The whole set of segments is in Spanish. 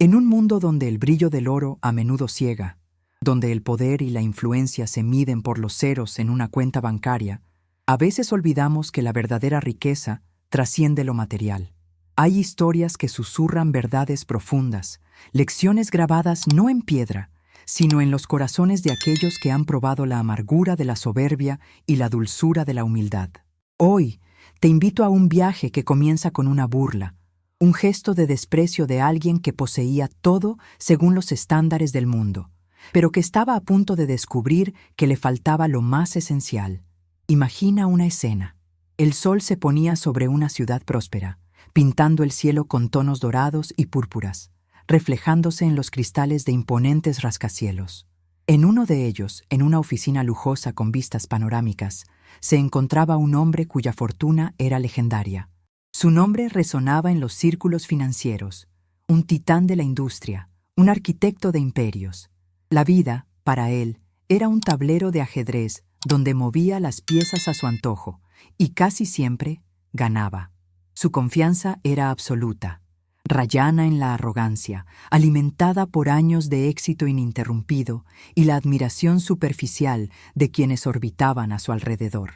En un mundo donde el brillo del oro a menudo ciega, donde el poder y la influencia se miden por los ceros en una cuenta bancaria, a veces olvidamos que la verdadera riqueza trasciende lo material. Hay historias que susurran verdades profundas, lecciones grabadas no en piedra, sino en los corazones de aquellos que han probado la amargura de la soberbia y la dulzura de la humildad. Hoy, te invito a un viaje que comienza con una burla, un gesto de desprecio de alguien que poseía todo según los estándares del mundo, pero que estaba a punto de descubrir que le faltaba lo más esencial. Imagina una escena. El sol se ponía sobre una ciudad próspera, pintando el cielo con tonos dorados y púrpuras, reflejándose en los cristales de imponentes rascacielos. En uno de ellos, en una oficina lujosa con vistas panorámicas, se encontraba un hombre cuya fortuna era legendaria. Su nombre resonaba en los círculos financieros, un titán de la industria, un arquitecto de imperios. La vida, para él, era un tablero de ajedrez donde movía las piezas a su antojo y casi siempre ganaba. Su confianza era absoluta, rayana en la arrogancia, alimentada por años de éxito ininterrumpido y la admiración superficial de quienes orbitaban a su alrededor.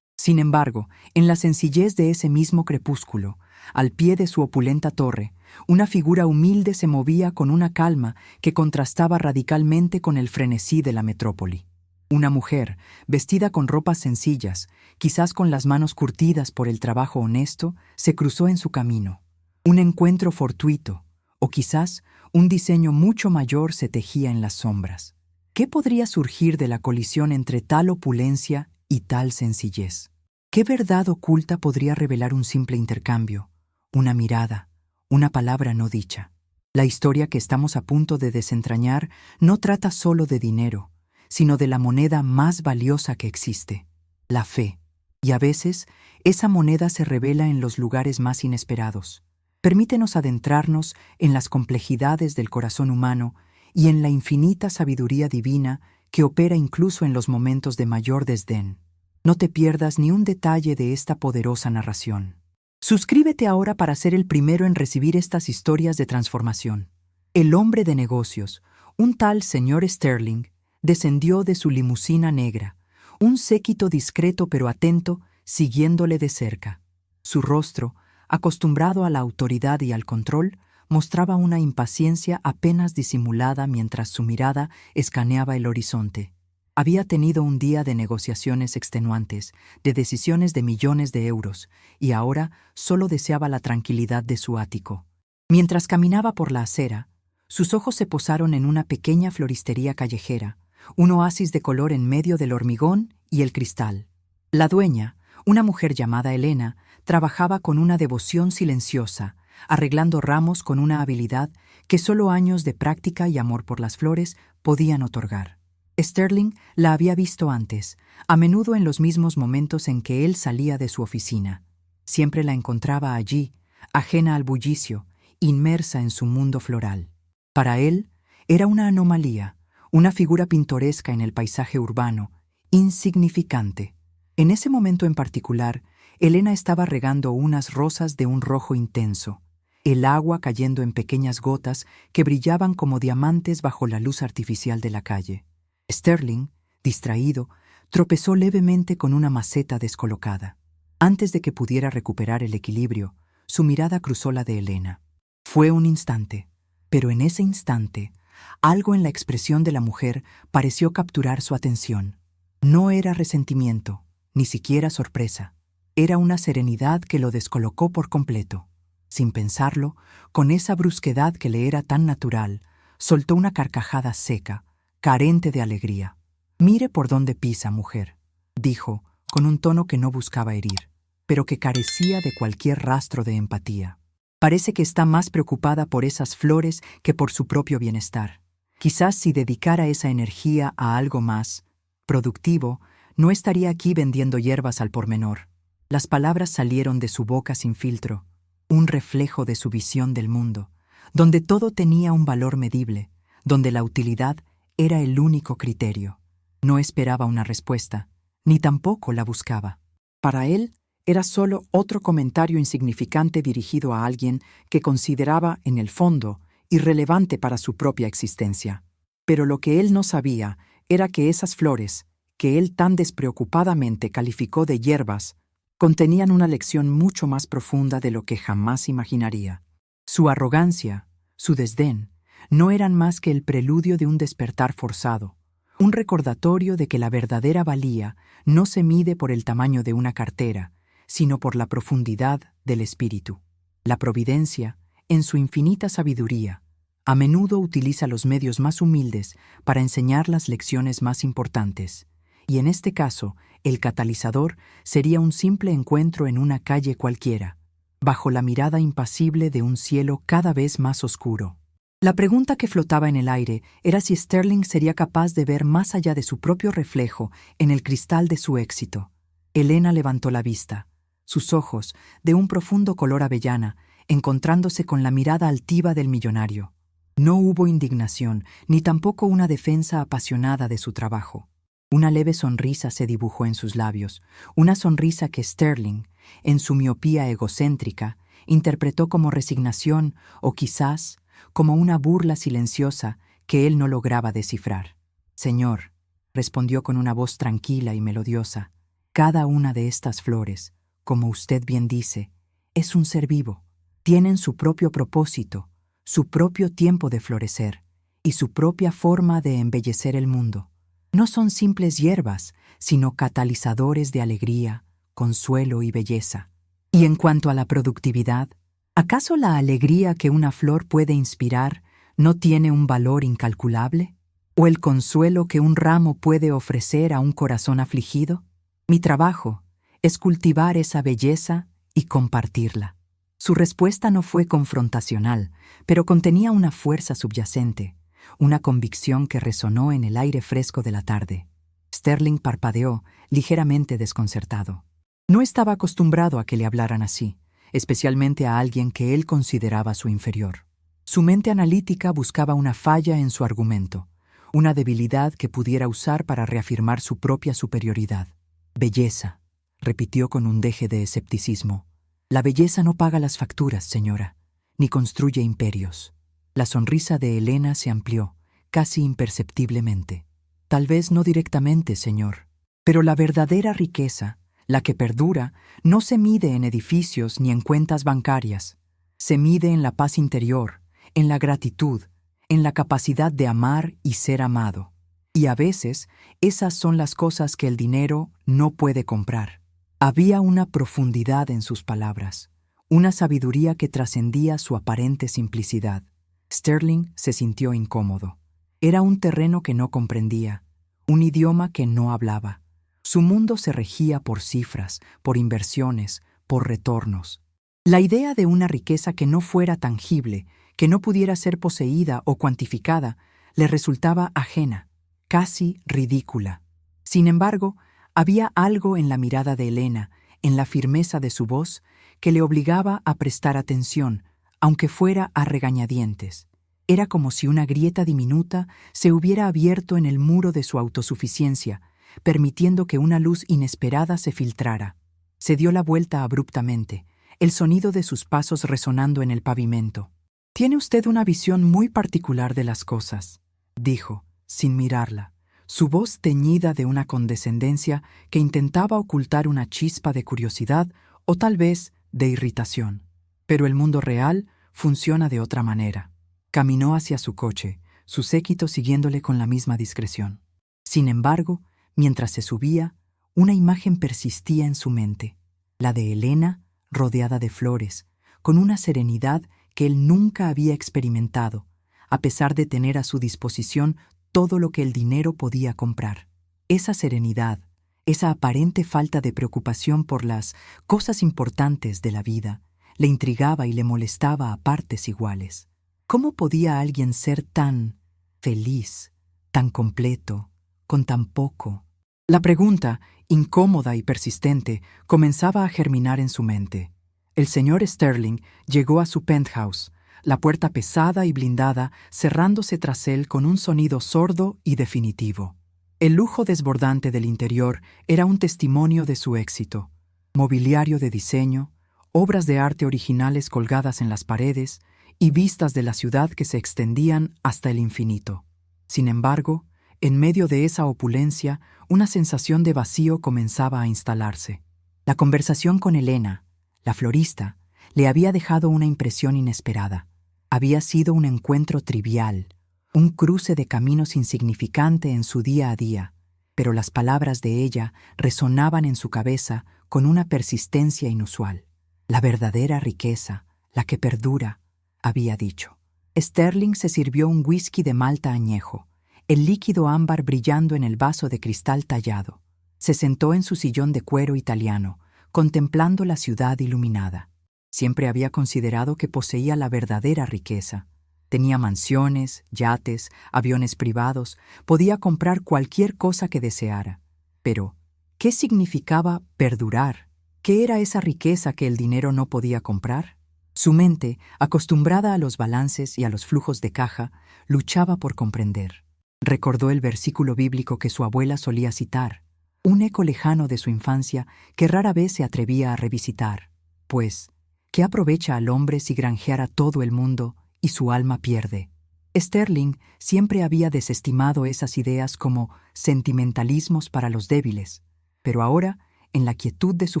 Sin embargo, en la sencillez de ese mismo crepúsculo, al pie de su opulenta torre, una figura humilde se movía con una calma que contrastaba radicalmente con el frenesí de la metrópoli. Una mujer, vestida con ropas sencillas, quizás con las manos curtidas por el trabajo honesto, se cruzó en su camino. Un encuentro fortuito, o quizás un diseño mucho mayor se tejía en las sombras. ¿Qué podría surgir de la colisión entre tal opulencia y tal sencillez? ¿Qué verdad oculta podría revelar un simple intercambio, una mirada, una palabra no dicha? La historia que estamos a punto de desentrañar no trata solo de dinero, sino de la moneda más valiosa que existe, la fe. Y a veces, esa moneda se revela en los lugares más inesperados. Permítenos adentrarnos en las complejidades del corazón humano y en la infinita sabiduría divina que opera incluso en los momentos de mayor desdén. No te pierdas ni un detalle de esta poderosa narración. Suscríbete ahora para ser el primero en recibir estas historias de transformación. El hombre de negocios, un tal señor Sterling, descendió de su limusina negra, un séquito discreto pero atento, siguiéndole de cerca. Su rostro, acostumbrado a la autoridad y al control, mostraba una impaciencia apenas disimulada mientras su mirada escaneaba el horizonte. Había tenido un día de negociaciones extenuantes, de decisiones de millones de euros, y ahora solo deseaba la tranquilidad de su ático. Mientras caminaba por la acera, sus ojos se posaron en una pequeña floristería callejera, un oasis de color en medio del hormigón y el cristal. La dueña, una mujer llamada Elena, trabajaba con una devoción silenciosa, arreglando ramos con una habilidad que solo años de práctica y amor por las flores podían otorgar. Sterling la había visto antes, a menudo en los mismos momentos en que él salía de su oficina. Siempre la encontraba allí, ajena al bullicio, inmersa en su mundo floral. Para él, era una anomalía, una figura pintoresca en el paisaje urbano, insignificante. En ese momento en particular, Elena estaba regando unas rosas de un rojo intenso, el agua cayendo en pequeñas gotas que brillaban como diamantes bajo la luz artificial de la calle. Sterling, distraído, tropezó levemente con una maceta descolocada. Antes de que pudiera recuperar el equilibrio, su mirada cruzó la de Elena. Fue un instante, pero en ese instante, algo en la expresión de la mujer pareció capturar su atención. No era resentimiento, ni siquiera sorpresa. Era una serenidad que lo descolocó por completo. Sin pensarlo, con esa brusquedad que le era tan natural, soltó una carcajada seca, carente de alegría. «Mire por dónde pisa, mujer», dijo, con un tono que no buscaba herir, pero que carecía de cualquier rastro de empatía. «Parece que está más preocupada por esas flores que por su propio bienestar. Quizás si dedicara esa energía a algo más productivo, no estaría aquí vendiendo hierbas al por menor». Las palabras salieron de su boca sin filtro, un reflejo de su visión del mundo, donde todo tenía un valor medible, donde la utilidad era el único criterio. No esperaba una respuesta, ni tampoco la buscaba. Para él, era solo otro comentario insignificante dirigido a alguien que consideraba, en el fondo, irrelevante para su propia existencia. Pero lo que él no sabía era que esas flores, que él tan despreocupadamente calificó de hierbas, contenían una lección mucho más profunda de lo que jamás imaginaría. Su arrogancia, su desdén, no eran más que el preludio de un despertar forzado, un recordatorio de que la verdadera valía no se mide por el tamaño de una cartera, sino por la profundidad del espíritu. La providencia, en su infinita sabiduría, a menudo utiliza los medios más humildes para enseñar las lecciones más importantes, y en este caso, el catalizador sería un simple encuentro en una calle cualquiera, bajo la mirada impasible de un cielo cada vez más oscuro. La pregunta que flotaba en el aire era si Sterling sería capaz de ver más allá de su propio reflejo en el cristal de su éxito. Elena levantó la vista, sus ojos, de un profundo color avellana, encontrándose con la mirada altiva del millonario. No hubo indignación, ni tampoco una defensa apasionada de su trabajo. Una leve sonrisa se dibujó en sus labios, una sonrisa que Sterling, en su miopía egocéntrica, interpretó como resignación o quizás como una burla silenciosa que él no lograba descifrar. «Señor», respondió con una voz tranquila y melodiosa, «cada una de estas flores, como usted bien dice, es un ser vivo. Tienen su propio propósito, su propio tiempo de florecer y su propia forma de embellecer el mundo. No son simples hierbas, sino catalizadores de alegría, consuelo y belleza. Y en cuanto a la productividad, ¿acaso la alegría que una flor puede inspirar no tiene un valor incalculable? ¿O el consuelo que un ramo puede ofrecer a un corazón afligido? Mi trabajo es cultivar esa belleza y compartirla». Su respuesta no fue confrontacional, pero contenía una fuerza subyacente, una convicción que resonó en el aire fresco de la tarde. Sterling parpadeó, ligeramente desconcertado. No estaba acostumbrado a que le hablaran así, especialmente a alguien que él consideraba su inferior. Su mente analítica buscaba una falla en su argumento, una debilidad que pudiera usar para reafirmar su propia superioridad. «Belleza», repitió con un deje de escepticismo. «La belleza no paga las facturas, señora, ni construye imperios». La sonrisa de Elena se amplió, casi imperceptiblemente. «Tal vez no directamente, señor, pero la verdadera riqueza, la que perdura, no se mide en edificios ni en cuentas bancarias. Se mide en la paz interior, en la gratitud, en la capacidad de amar y ser amado. Y a veces, esas son las cosas que el dinero no puede comprar». Había una profundidad en sus palabras, una sabiduría que trascendía su aparente simplicidad. Sterling se sintió incómodo. Era un terreno que no comprendía, un idioma que no hablaba. Su mundo se regía por cifras, por inversiones, por retornos. La idea de una riqueza que no fuera tangible, que no pudiera ser poseída o cuantificada, le resultaba ajena, casi ridícula. Sin embargo, había algo en la mirada de Elena, en la firmeza de su voz, que le obligaba a prestar atención, aunque fuera a regañadientes. Era como si una grieta diminuta se hubiera abierto en el muro de su autosuficiencia, permitiendo que una luz inesperada se filtrara. Se dio la vuelta abruptamente, el sonido de sus pasos resonando en el pavimento. «Tiene usted una visión muy particular de las cosas», dijo, sin mirarla, su voz teñida de una condescendencia que intentaba ocultar una chispa de curiosidad o tal vez de irritación. «Pero el mundo real funciona de otra manera». Caminó hacia su coche, su séquito siguiéndole con la misma discreción. Sin embargo, mientras se subía, una imagen persistía en su mente, la de Elena rodeada de flores, con una serenidad que él nunca había experimentado, a pesar de tener a su disposición todo lo que el dinero podía comprar. Esa serenidad, esa aparente falta de preocupación por las cosas importantes de la vida, le intrigaba y le molestaba a partes iguales. ¿Cómo podía alguien ser tan feliz, tan completo, con tan poco? La pregunta, incómoda y persistente, comenzaba a germinar en su mente. El señor Sterling llegó a su penthouse, la puerta pesada y blindada cerrándose tras él con un sonido sordo y definitivo. El lujo desbordante del interior era un testimonio de su éxito. Mobiliario de diseño, obras de arte originales colgadas en las paredes y vistas de la ciudad que se extendían hasta el infinito. Sin embargo, en medio de esa opulencia, una sensación de vacío comenzaba a instalarse. La conversación con Elena, la florista, le había dejado una impresión inesperada. Había sido un encuentro trivial, un cruce de caminos insignificante en su día a día, pero las palabras de ella resonaban en su cabeza con una persistencia inusual. La verdadera riqueza, la que perdura, había dicho. Sterling se sirvió un whisky de malta añejo, el líquido ámbar brillando en el vaso de cristal tallado. Se sentó en su sillón de cuero italiano, contemplando la ciudad iluminada. Siempre había considerado que poseía la verdadera riqueza. Tenía mansiones, yates, aviones privados, podía comprar cualquier cosa que deseara. Pero, ¿qué significaba perdurar? ¿Qué era esa riqueza que el dinero no podía comprar? Su mente, acostumbrada a los balances y a los flujos de caja, luchaba por comprender. Recordó el versículo bíblico que su abuela solía citar, un eco lejano de su infancia que rara vez se atrevía a revisitar. Pues, ¿qué aprovecha al hombre si granjeara todo el mundo y su alma pierde? Sterling siempre había desestimado esas ideas como sentimentalismos para los débiles, pero ahora, en la quietud de su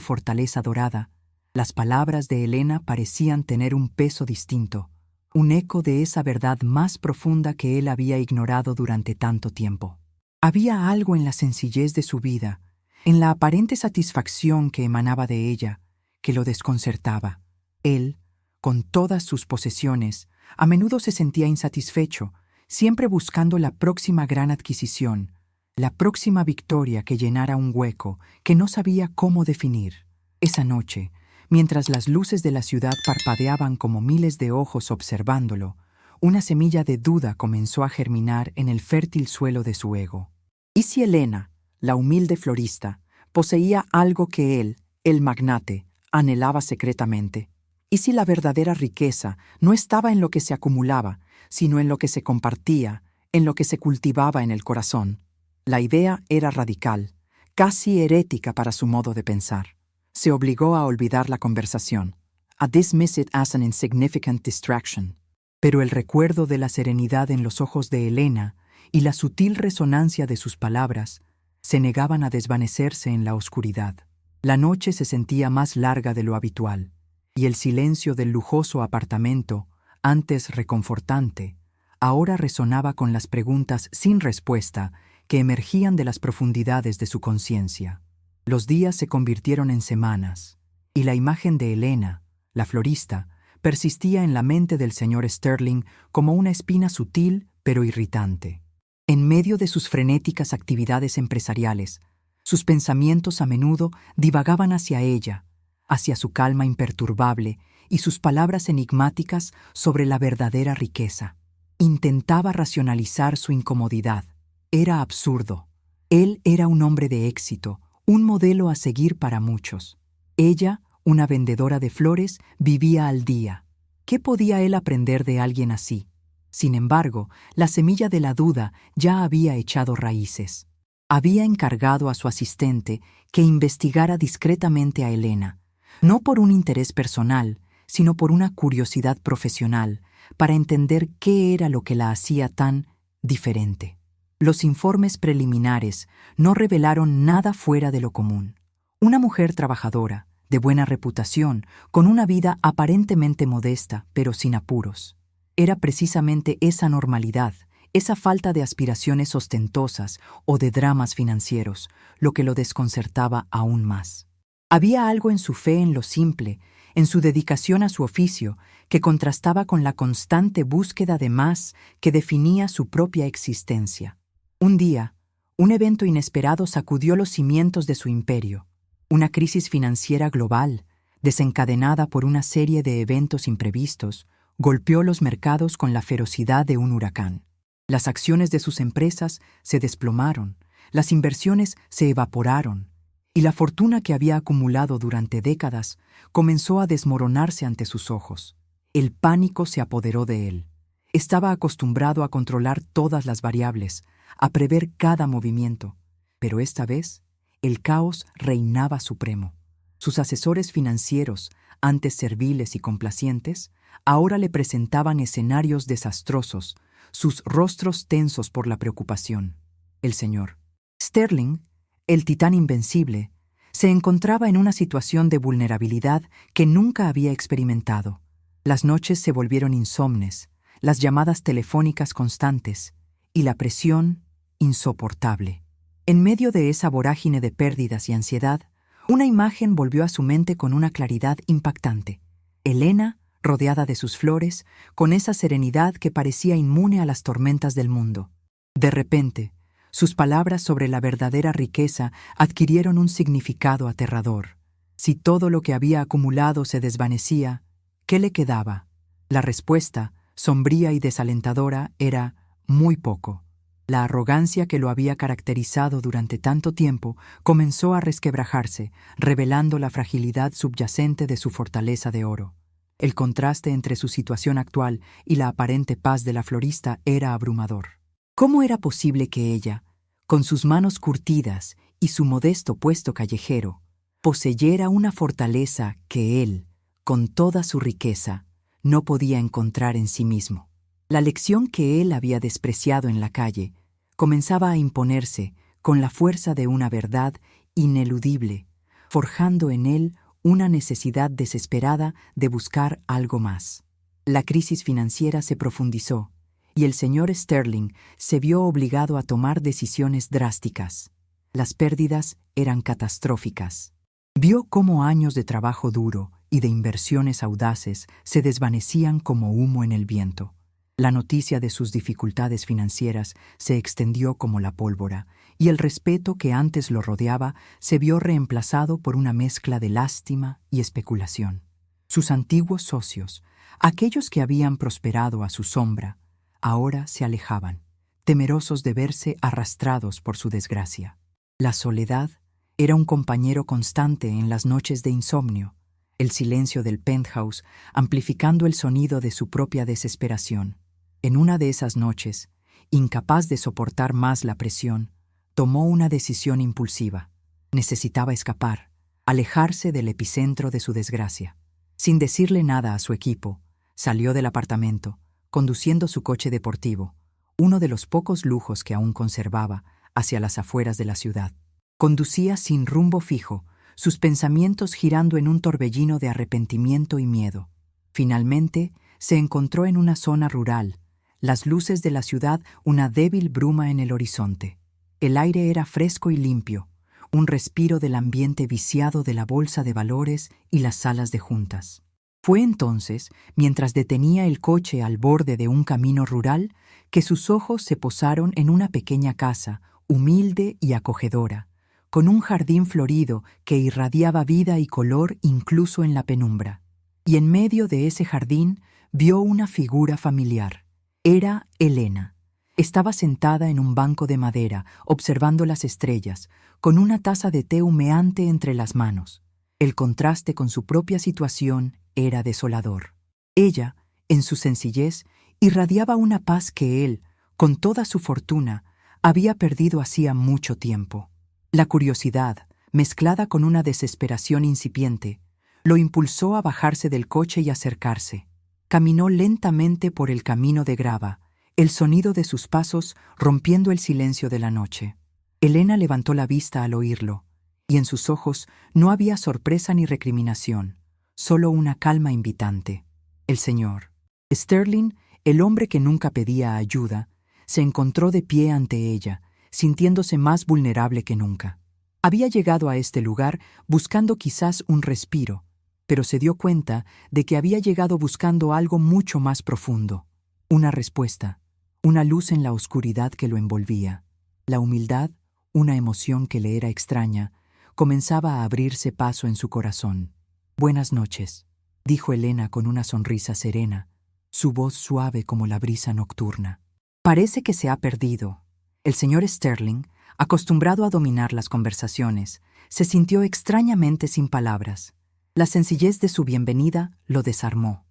fortaleza dorada, las palabras de Elena parecían tener un peso distinto, un eco de esa verdad más profunda que él había ignorado durante tanto tiempo. Había algo en la sencillez de su vida, en la aparente satisfacción que emanaba de ella, que lo desconcertaba. Él, con todas sus posesiones, a menudo se sentía insatisfecho, siempre buscando la próxima gran adquisición, la próxima victoria que llenara un hueco que no sabía cómo definir. Esa noche, mientras las luces de la ciudad parpadeaban como miles de ojos observándolo, una semilla de duda comenzó a germinar en el fértil suelo de su ego. ¿Y si Elena, la humilde florista, poseía algo que él, el magnate, anhelaba secretamente? ¿Y si la verdadera riqueza no estaba en lo que se acumulaba, sino en lo que se compartía, en lo que se cultivaba en el corazón? La idea era radical, casi herética para su modo de pensar. Se obligó a olvidar la conversación, a dismiss it as an insignificant distraction. Pero el recuerdo de la serenidad en los ojos de Elena y la sutil resonancia de sus palabras se negaban a desvanecerse en la oscuridad. La noche se sentía más larga de lo habitual, y el silencio del lujoso apartamento, antes reconfortante, ahora resonaba con las preguntas sin respuesta que emergían de las profundidades de su conciencia. Los días se convirtieron en semanas, y la imagen de Elena, la florista, persistía en la mente del señor Sterling como una espina sutil pero irritante. En medio de sus frenéticas actividades empresariales, sus pensamientos a menudo divagaban hacia ella, hacia su calma imperturbable y sus palabras enigmáticas sobre la verdadera riqueza. Intentaba racionalizar su incomodidad. Era absurdo. Él era un hombre de éxito, un modelo a seguir para muchos. Ella, una vendedora de flores, vivía al día. ¿Qué podía él aprender de alguien así? Sin embargo, la semilla de la duda ya había echado raíces. Había encargado a su asistente que investigara discretamente a Elena, no por un interés personal, sino por una curiosidad profesional, para entender qué era lo que la hacía tan diferente. Los informes preliminares no revelaron nada fuera de lo común. Una mujer trabajadora, de buena reputación, con una vida aparentemente modesta, pero sin apuros. Era precisamente esa normalidad, esa falta de aspiraciones ostentosas o de dramas financieros, lo que lo desconcertaba aún más. Había algo en su fe en lo simple, en su dedicación a su oficio, que contrastaba con la constante búsqueda de más que definía su propia existencia. Un día, un evento inesperado sacudió los cimientos de su imperio. Una crisis financiera global, desencadenada por una serie de eventos imprevistos, golpeó los mercados con la ferocidad de un huracán. Las acciones de sus empresas se desplomaron, las inversiones se evaporaron, y la fortuna que había acumulado durante décadas comenzó a desmoronarse ante sus ojos. El pánico se apoderó de él. Estaba acostumbrado a controlar todas las variables, a prever cada movimiento, pero esta vez el caos reinaba supremo. Sus asesores financieros, antes serviles y complacientes, ahora le presentaban escenarios desastrosos, sus rostros tensos por la preocupación. El señor Sterling, el titán invencible, se encontraba en una situación de vulnerabilidad que nunca había experimentado. Las noches se volvieron insomnes, las llamadas telefónicas constantes y la presión insoportable. En medio de esa vorágine de pérdidas y ansiedad, una imagen volvió a su mente con una claridad impactante. Elena, rodeada de sus flores, con esa serenidad que parecía inmune a las tormentas del mundo. De repente, sus palabras sobre la verdadera riqueza adquirieron un significado aterrador. Si todo lo que había acumulado se desvanecía, ¿qué le quedaba? La respuesta, sombría y desalentadora, era muy poco. La arrogancia que lo había caracterizado durante tanto tiempo comenzó a resquebrajarse, revelando la fragilidad subyacente de su fortaleza de oro. El contraste entre su situación actual y la aparente paz de la florista era abrumador. ¿Cómo era posible que ella, con sus manos curtidas y su modesto puesto callejero, poseyera una fortaleza que él, con toda su riqueza, no podía encontrar en sí mismo? La lección que él había despreciado en la calle comenzaba a imponerse con la fuerza de una verdad ineludible, forjando en él una necesidad desesperada de buscar algo más. La crisis financiera se profundizó, y el señor Sterling se vio obligado a tomar decisiones drásticas. Las pérdidas eran catastróficas. Vio cómo años de trabajo duro y de inversiones audaces se desvanecían como humo en el viento. La noticia de sus dificultades financieras se extendió como la pólvora, y el respeto que antes lo rodeaba se vio reemplazado por una mezcla de lástima y especulación. Sus antiguos socios, aquellos que habían prosperado a su sombra, ahora se alejaban, temerosos de verse arrastrados por su desgracia. La soledad era un compañero constante en las noches de insomnio, el silencio del penthouse amplificando el sonido de su propia desesperación. En una de esas noches, incapaz de soportar más la presión, tomó una decisión impulsiva. Necesitaba escapar, alejarse del epicentro de su desgracia. Sin decirle nada a su equipo, salió del apartamento, conduciendo su coche deportivo, uno de los pocos lujos que aún conservaba, hacia las afueras de la ciudad. Conducía sin rumbo fijo, sus pensamientos girando en un torbellino de arrepentimiento y miedo. Finalmente, se encontró en una zona rural, las luces de la ciudad una débil bruma en el horizonte. El aire era fresco y limpio, un respiro del ambiente viciado de la bolsa de valores y las salas de juntas. Fue entonces, mientras detenía el coche al borde de un camino rural, que sus ojos se posaron en una pequeña casa, humilde y acogedora, con un jardín florido que irradiaba vida y color incluso en la penumbra. Y en medio de ese jardín vio una figura familiar. Era Elena. Estaba sentada en un banco de madera, observando las estrellas, con una taza de té humeante entre las manos. El contraste con su propia situación era desolador. Ella, en su sencillez, irradiaba una paz que él, con toda su fortuna, había perdido hacía mucho tiempo. La curiosidad, mezclada con una desesperación incipiente, lo impulsó a bajarse del coche y acercarse. Caminó lentamente por el camino de grava, el sonido de sus pasos rompiendo el silencio de la noche. Elena levantó la vista al oírlo, y en sus ojos no había sorpresa ni recriminación, solo una calma invitante. El señor Sterling, el hombre que nunca pedía ayuda, se encontró de pie ante ella, sintiéndose más vulnerable que nunca. Había llegado a este lugar buscando quizás un respiro, pero se dio cuenta de que había llegado buscando algo mucho más profundo, una respuesta, una luz en la oscuridad que lo envolvía. La humildad, una emoción que le era extraña, comenzaba a abrirse paso en su corazón. «Buenas noches», dijo Elena con una sonrisa serena, su voz suave como la brisa nocturna. Parece que se ha perdido. El señor Sterling, acostumbrado a dominar las conversaciones, se sintió extrañamente sin palabras. La sencillez de su bienvenida lo desarmó.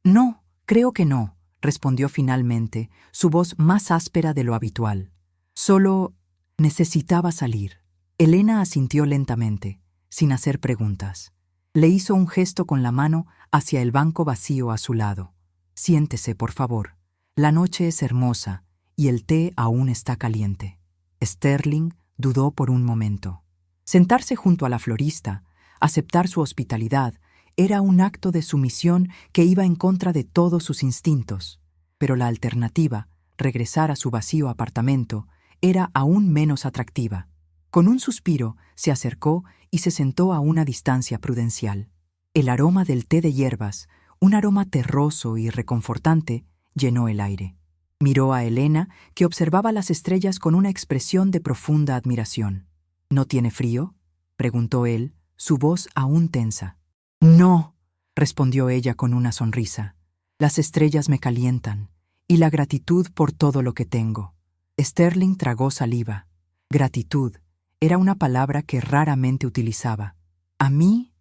«No, creo que no», respondió finalmente, su voz más áspera de lo habitual. «Solo necesitaba salir». Elena asintió lentamente, sin hacer preguntas. Le hizo un gesto con la mano hacia el banco vacío a su lado. Siéntese, por favor. La noche es hermosa y el té aún está caliente. Sterling dudó por un momento. Sentarse junto a la florista, aceptar su hospitalidad, era un acto de sumisión que iba en contra de todos sus instintos. Pero la alternativa, regresar a su vacío apartamento, era aún menos atractiva. Con un suspiro, se acercó y se sentó a una distancia prudencial. El aroma del té de hierbas, un aroma terroso y reconfortante, llenó el aire. Miró a Elena, que observaba las estrellas con una expresión de profunda admiración. ¿No tiene frío?, preguntó él, su voz aún tensa. No, respondió ella con una sonrisa. Las estrellas me calientan, y la gratitud por todo lo que tengo. Sterling tragó saliva. Gratitud era una palabra que raramente utilizaba. A mí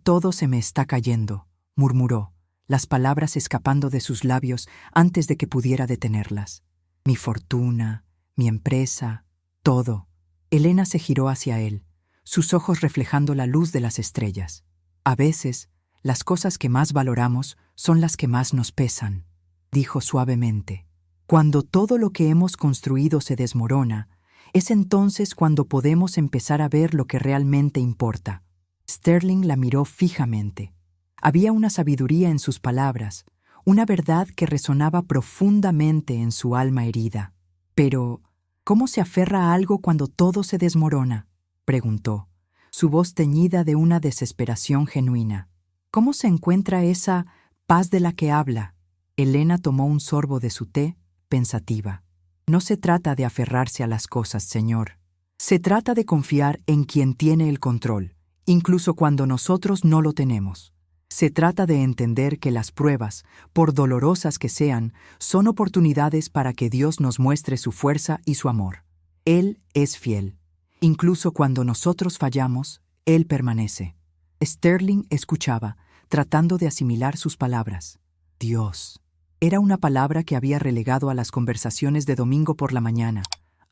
todo se me está cayendo, murmuró, las palabras escapando de sus labios antes de que pudiera detenerlas. Mi fortuna, mi empresa, todo. Elena se giró hacia él, sus ojos reflejando la luz de las estrellas. A veces, las cosas que más valoramos son las que más nos pesan, dijo suavemente. Cuando todo lo que hemos construido se desmorona, es entonces cuando podemos empezar a ver lo que realmente importa. Sterling la miró fijamente. Había una sabiduría en sus palabras, una verdad que resonaba profundamente en su alma herida. Pero, ¿cómo se aferra a algo cuando todo se desmorona?, preguntó, su voz teñida de una desesperación genuina. ¿Cómo se encuentra esa paz de la que habla? Elena tomó un sorbo de su té, pensativa. No se trata de aferrarse a las cosas, señor. Se trata de confiar en quien tiene el control, incluso cuando nosotros no lo tenemos. Se trata de entender que las pruebas, por dolorosas que sean, son oportunidades para que Dios nos muestre su fuerza y su amor. Él es fiel. Incluso cuando nosotros fallamos, Él permanece. Sterling escuchaba, tratando de asimilar sus palabras. Dios. Era una palabra que había relegado a las conversaciones de domingo por la mañana,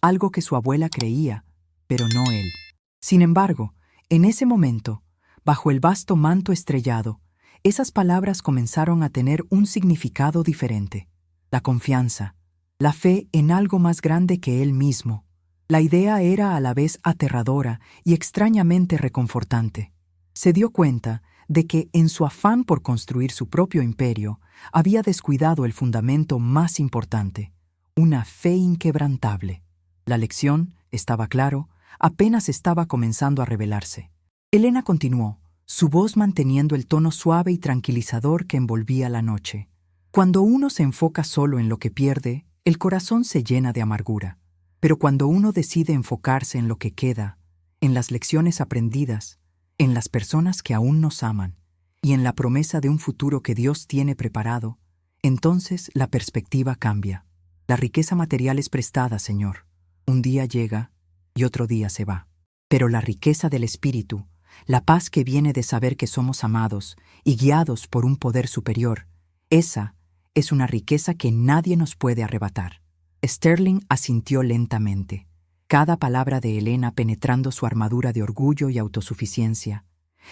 algo que su abuela creía, pero no él. Sin embargo, en ese momento, bajo el vasto manto estrellado, esas palabras comenzaron a tener un significado diferente. La confianza, la fe en algo más grande que él mismo. La idea era a la vez aterradora y extrañamente reconfortante. Se dio cuenta de que, en su afán por construir su propio imperio, había descuidado el fundamento más importante, una fe inquebrantable. La lección, estaba claro, apenas estaba comenzando a revelarse. Elena continuó, su voz manteniendo el tono suave y tranquilizador que envolvía la noche. Cuando uno se enfoca solo en lo que pierde, el corazón se llena de amargura. Pero cuando uno decide enfocarse en lo que queda, en las lecciones aprendidas, en las personas que aún nos aman y en la promesa de un futuro que Dios tiene preparado, entonces la perspectiva cambia. La riqueza material es prestada, Señor. Un día llega y otro día se va. Pero la riqueza del espíritu, la paz que viene de saber que somos amados y guiados por un poder superior, esa es una riqueza que nadie nos puede arrebatar. Sterling asintió lentamente, cada palabra de Elena penetrando su armadura de orgullo y autosuficiencia.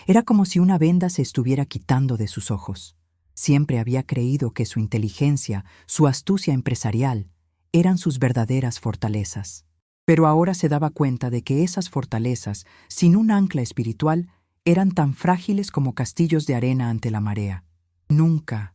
Era como si una venda se estuviera quitando de sus ojos. Siempre había creído que su inteligencia, su astucia empresarial, eran sus verdaderas fortalezas. Pero ahora se daba cuenta de que esas fortalezas, sin un ancla espiritual, eran tan frágiles como castillos de arena ante la marea. Nunca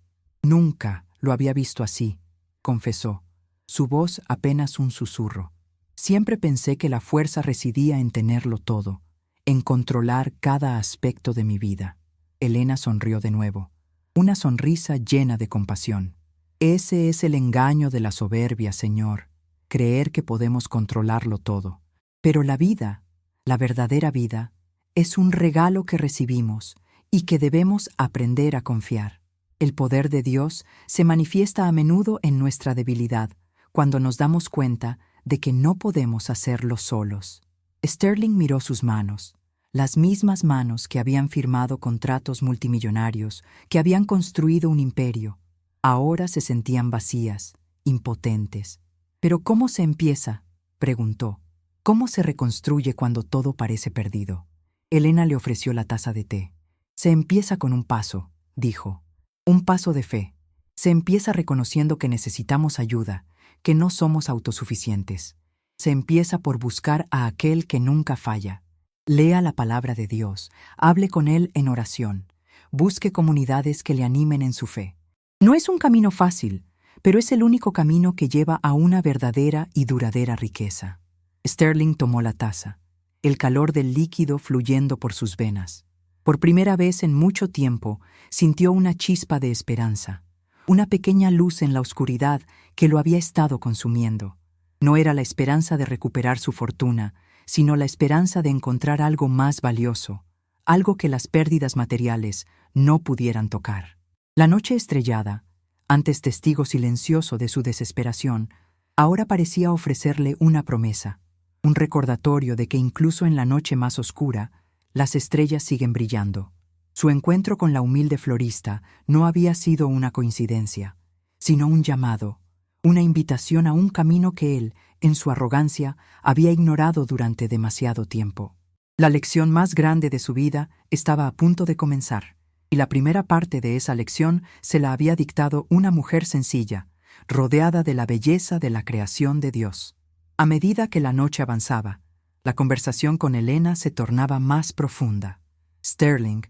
lo había visto así, confesó, su voz apenas un susurro. Siempre pensé que la fuerza residía en tenerlo todo, en controlar cada aspecto de mi vida. Elena sonrió de nuevo, una sonrisa llena de compasión. Ese es el engaño de la soberbia, Señor, creer que podemos controlarlo todo. Pero la vida, la verdadera vida, es un regalo que recibimos y que debemos aprender a confiar. El poder de Dios se manifiesta a menudo en nuestra debilidad, cuando nos damos cuenta de que no podemos hacerlo solos. Sterling miró sus manos, las mismas manos que habían firmado contratos multimillonarios, que habían construido un imperio. Ahora se sentían vacías, impotentes. ¿Pero cómo se empieza?, preguntó. ¿Cómo se reconstruye cuando todo parece perdido? Elena le ofreció la taza de té. Se empieza con un paso, dijo. Un paso de fe. Se empieza reconociendo que necesitamos ayuda, que no somos autosuficientes. Se empieza por buscar a aquel que nunca falla. Lea la palabra de Dios, hable con Él en oración, busque comunidades que le animen en su fe. No es un camino fácil, pero es el único camino que lleva a una verdadera y duradera riqueza. Sterling tomó la taza, el calor del líquido fluyendo por sus venas. Por primera vez en mucho tiempo, sintió una chispa de esperanza, una pequeña luz en la oscuridad que lo había estado consumiendo. No era la esperanza de recuperar su fortuna, sino la esperanza de encontrar algo más valioso, algo que las pérdidas materiales no pudieran tocar. La noche estrellada, antes testigo silencioso de su desesperación, ahora parecía ofrecerle una promesa, un recordatorio de que incluso en la noche más oscura, las estrellas siguen brillando. Su encuentro con la humilde florista no había sido una coincidencia, sino un llamado, una invitación a un camino que él, en su arrogancia, había ignorado durante demasiado tiempo. La lección más grande de su vida estaba a punto de comenzar, y la primera parte de esa lección se la había dictado una mujer sencilla, rodeada de la belleza de la creación de Dios. A medida que la noche avanzaba, la conversación con Elena se tornaba más profunda. Sterling,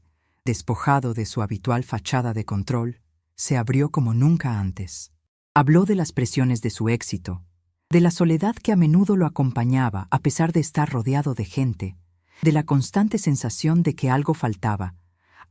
despojado de su habitual fachada de control, se abrió como nunca antes. Habló de las presiones de su éxito, de la soledad que a menudo lo acompañaba a pesar de estar rodeado de gente, de la constante sensación de que algo faltaba,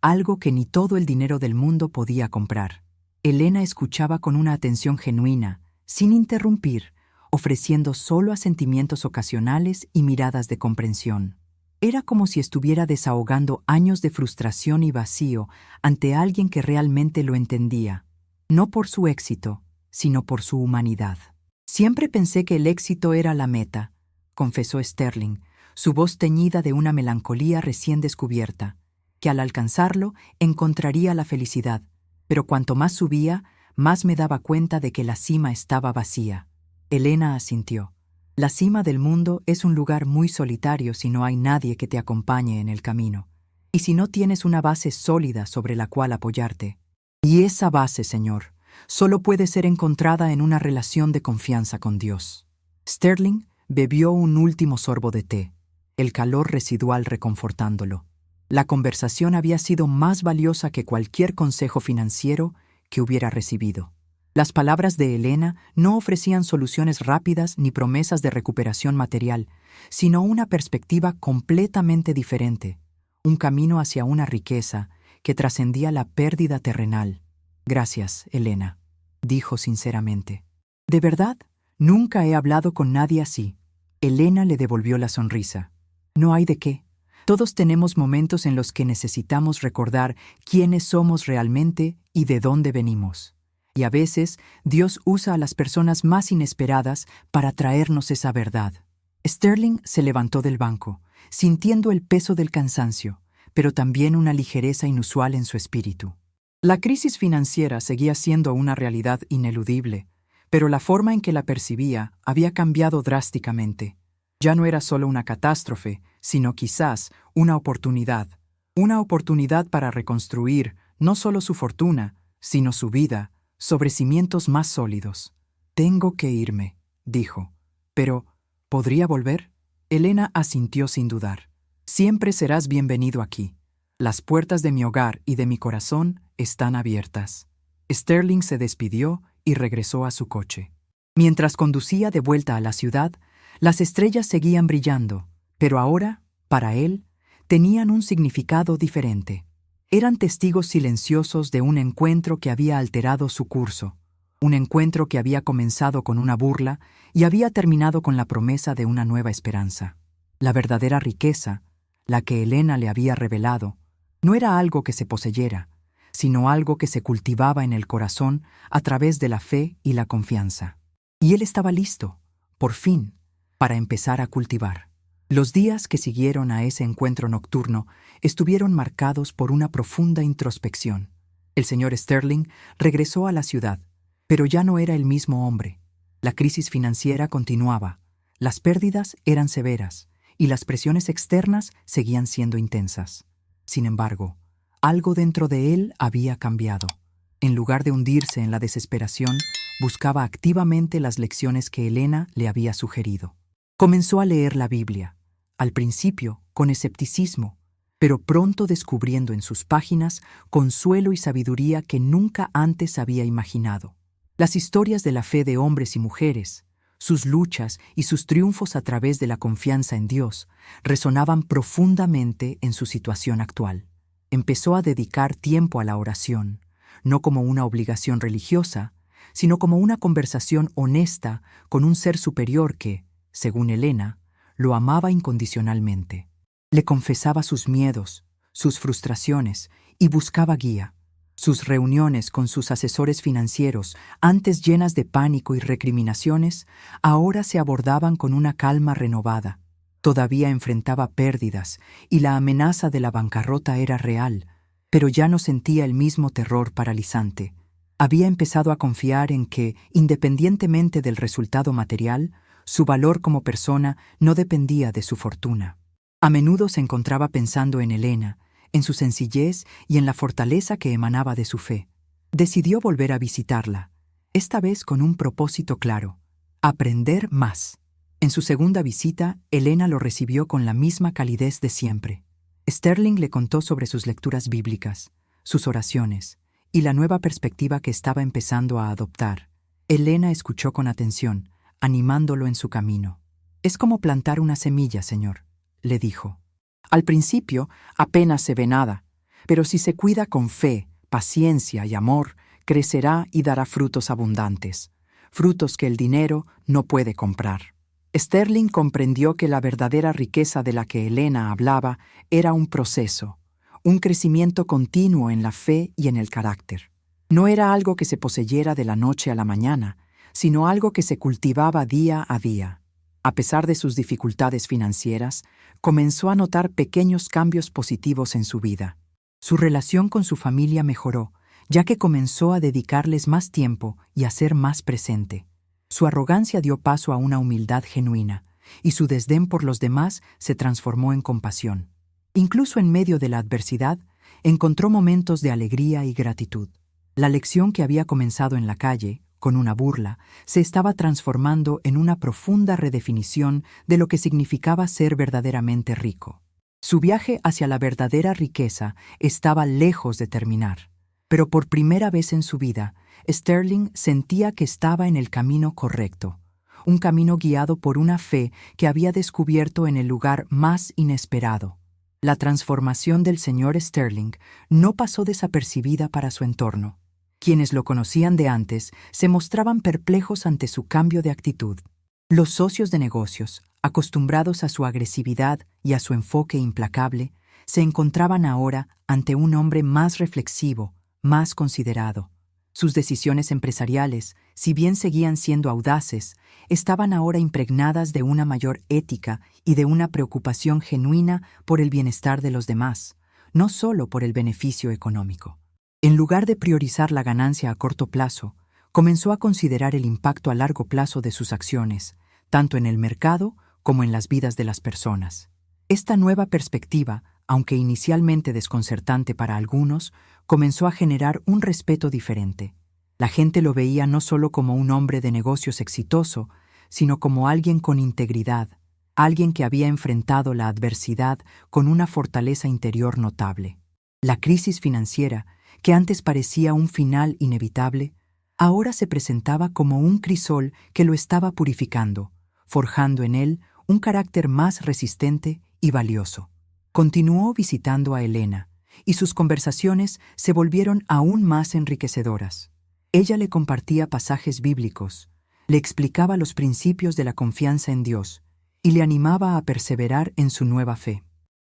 algo que ni todo el dinero del mundo podía comprar. Elena escuchaba con una atención genuina, sin interrumpir, ofreciendo solo asentimientos ocasionales y miradas de comprensión. Era como si estuviera desahogando años de frustración y vacío ante alguien que realmente lo entendía, no por su éxito, sino por su humanidad. Siempre pensé que el éxito era la meta, confesó Sterling, su voz teñida de una melancolía recién descubierta, que al alcanzarlo encontraría la felicidad, pero cuanto más subía, más me daba cuenta de que la cima estaba vacía. Elena asintió. La cima del mundo es un lugar muy solitario si no hay nadie que te acompañe en el camino, y si no tienes una base sólida sobre la cual apoyarte. Y esa base, Señor, solo puede ser encontrada en una relación de confianza con Dios. Sterling bebió un último sorbo de té, el calor residual reconfortándolo. La conversación había sido más valiosa que cualquier consejo financiero que hubiera recibido. Las palabras de Elena no ofrecían soluciones rápidas ni promesas de recuperación material, sino una perspectiva completamente diferente, un camino hacia una riqueza que trascendía la pérdida terrenal. Gracias, Elena, dijo sinceramente. De verdad, nunca he hablado con nadie así. Elena le devolvió la sonrisa. No hay de qué. Todos tenemos momentos en los que necesitamos recordar quiénes somos realmente y de dónde venimos. Y a veces Dios usa a las personas más inesperadas para traernos esa verdad. Sterling se levantó del banco, sintiendo el peso del cansancio, pero también una ligereza inusual en su espíritu. La crisis financiera seguía siendo una realidad ineludible, pero la forma en que la percibía había cambiado drásticamente. Ya no era solo una catástrofe, sino quizás una oportunidad para reconstruir no solo su fortuna, sino su vida, sobre cimientos más sólidos. Tengo que irme, dijo. Pero, ¿podría volver? Elena asintió sin dudar. Siempre serás bienvenido aquí. Las puertas de mi hogar y de mi corazón están abiertas. Sterling se despidió y regresó a su coche. Mientras conducía de vuelta a la ciudad, las estrellas seguían brillando, pero ahora, para él, tenían un significado diferente. Eran testigos silenciosos de un encuentro que había alterado su curso, un encuentro que había comenzado con una burla y había terminado con la promesa de una nueva esperanza. La verdadera riqueza, la que Elena le había revelado, no era algo que se poseyera, sino algo que se cultivaba en el corazón a través de la fe y la confianza. Y él estaba listo, por fin, para empezar a cultivar. Los días que siguieron a ese encuentro nocturno estuvieron marcados por una profunda introspección. El señor Sterling regresó a la ciudad, pero ya no era el mismo hombre. La crisis financiera continuaba, las pérdidas eran severas y las presiones externas seguían siendo intensas. Sin embargo, Algo dentro de él había cambiado. En lugar de hundirse en la desesperación, buscaba activamente las lecciones que Elena le había sugerido. Comenzó a leer la Biblia, al principio con escepticismo, pero pronto descubriendo en sus páginas consuelo y sabiduría que nunca antes había imaginado. Las historias de la fe de hombres y mujeres, sus luchas y sus triunfos a través de la confianza en Dios, resonaban profundamente en su situación actual. Empezó a dedicar tiempo a la oración, no como una obligación religiosa, sino como una conversación honesta con un ser superior que, según Elena, lo amaba incondicionalmente. Le confesaba sus miedos, sus frustraciones y buscaba guía. Sus reuniones con sus asesores financieros, antes llenas de pánico y recriminaciones, ahora se abordaban con una calma renovada. Todavía enfrentaba pérdidas y la amenaza de la bancarrota era real, pero ya no sentía el mismo terror paralizante. Había empezado a confiar en que, independientemente del resultado material, su valor como persona no dependía de su fortuna. A menudo se encontraba pensando en Elena, en su sencillez y en la fortaleza que emanaba de su fe. Decidió volver a visitarla, esta vez con un propósito claro: aprender más. En su segunda visita, Elena lo recibió con la misma calidez de siempre. Sterling le contó sobre sus lecturas bíblicas, sus oraciones y la nueva perspectiva que estaba empezando a adoptar. Elena escuchó con atención, animándolo en su camino. «Es como plantar una semilla, señor», le dijo. «Al principio apenas se ve nada, pero si se cuida con fe, paciencia y amor, crecerá y dará frutos abundantes, frutos que el dinero no puede comprar». Sterling comprendió que la verdadera riqueza de la que Elena hablaba era un proceso, un crecimiento continuo en la fe y en el carácter. No era algo que se poseyera de la noche a la mañana, sino algo que se cultivaba día a día. A pesar de sus dificultades financieras, comenzó a notar pequeños cambios positivos en su vida. Su relación con su familia mejoró, ya que comenzó a dedicarles más tiempo y a ser más presente. Su arrogancia dio paso a una humildad genuina, y su desdén por los demás se transformó en compasión. Incluso en medio de la adversidad, encontró momentos de alegría y gratitud. La lección que había comenzado en la calle, con una burla, se estaba transformando en una profunda redefinición de lo que significaba ser verdaderamente rico. Su viaje hacia la verdadera riqueza estaba lejos de terminar, pero por primera vez en su vida, Sterling sentía que estaba en el camino correcto, un camino guiado por una fe que había descubierto en el lugar más inesperado. La transformación del señor Sterling no pasó desapercibida para su entorno. Quienes lo conocían de antes se mostraban perplejos ante su cambio de actitud. Los socios de negocios, acostumbrados a su agresividad y a su enfoque implacable, se encontraban ahora ante un hombre más reflexivo, más considerado. Sus decisiones empresariales, si bien seguían siendo audaces, estaban ahora impregnadas de una mayor ética y de una preocupación genuina por el bienestar de los demás, no solo por el beneficio económico. En lugar de priorizar la ganancia a corto plazo, comenzó a considerar el impacto a largo plazo de sus acciones, tanto en el mercado como en las vidas de las personas. Esta nueva perspectiva, aunque inicialmente desconcertante para algunos, comenzó a generar un respeto diferente. La gente lo veía no solo como un hombre de negocios exitoso, sino como alguien con integridad, alguien que había enfrentado la adversidad con una fortaleza interior notable. La crisis financiera, que antes parecía un final inevitable, ahora se presentaba como un crisol que lo estaba purificando, forjando en él un carácter más resistente y valioso. Continuó visitando a Elena, y sus conversaciones se volvieron aún más enriquecedoras. Ella le compartía pasajes bíblicos, le explicaba los principios de la confianza en Dios y le animaba a perseverar en su nueva fe.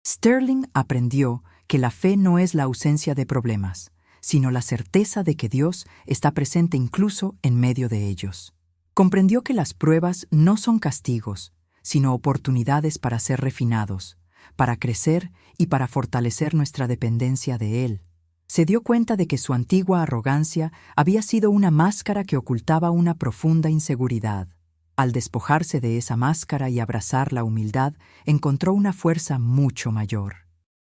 Sterling aprendió que la fe no es la ausencia de problemas, sino la certeza de que Dios está presente incluso en medio de ellos. Comprendió que las pruebas no son castigos, sino oportunidades para ser refinados, para crecer y para fortalecer nuestra dependencia de Él. Se dio cuenta de que su antigua arrogancia había sido una máscara que ocultaba una profunda inseguridad. Al despojarse de esa máscara y abrazar la humildad, encontró una fuerza mucho mayor.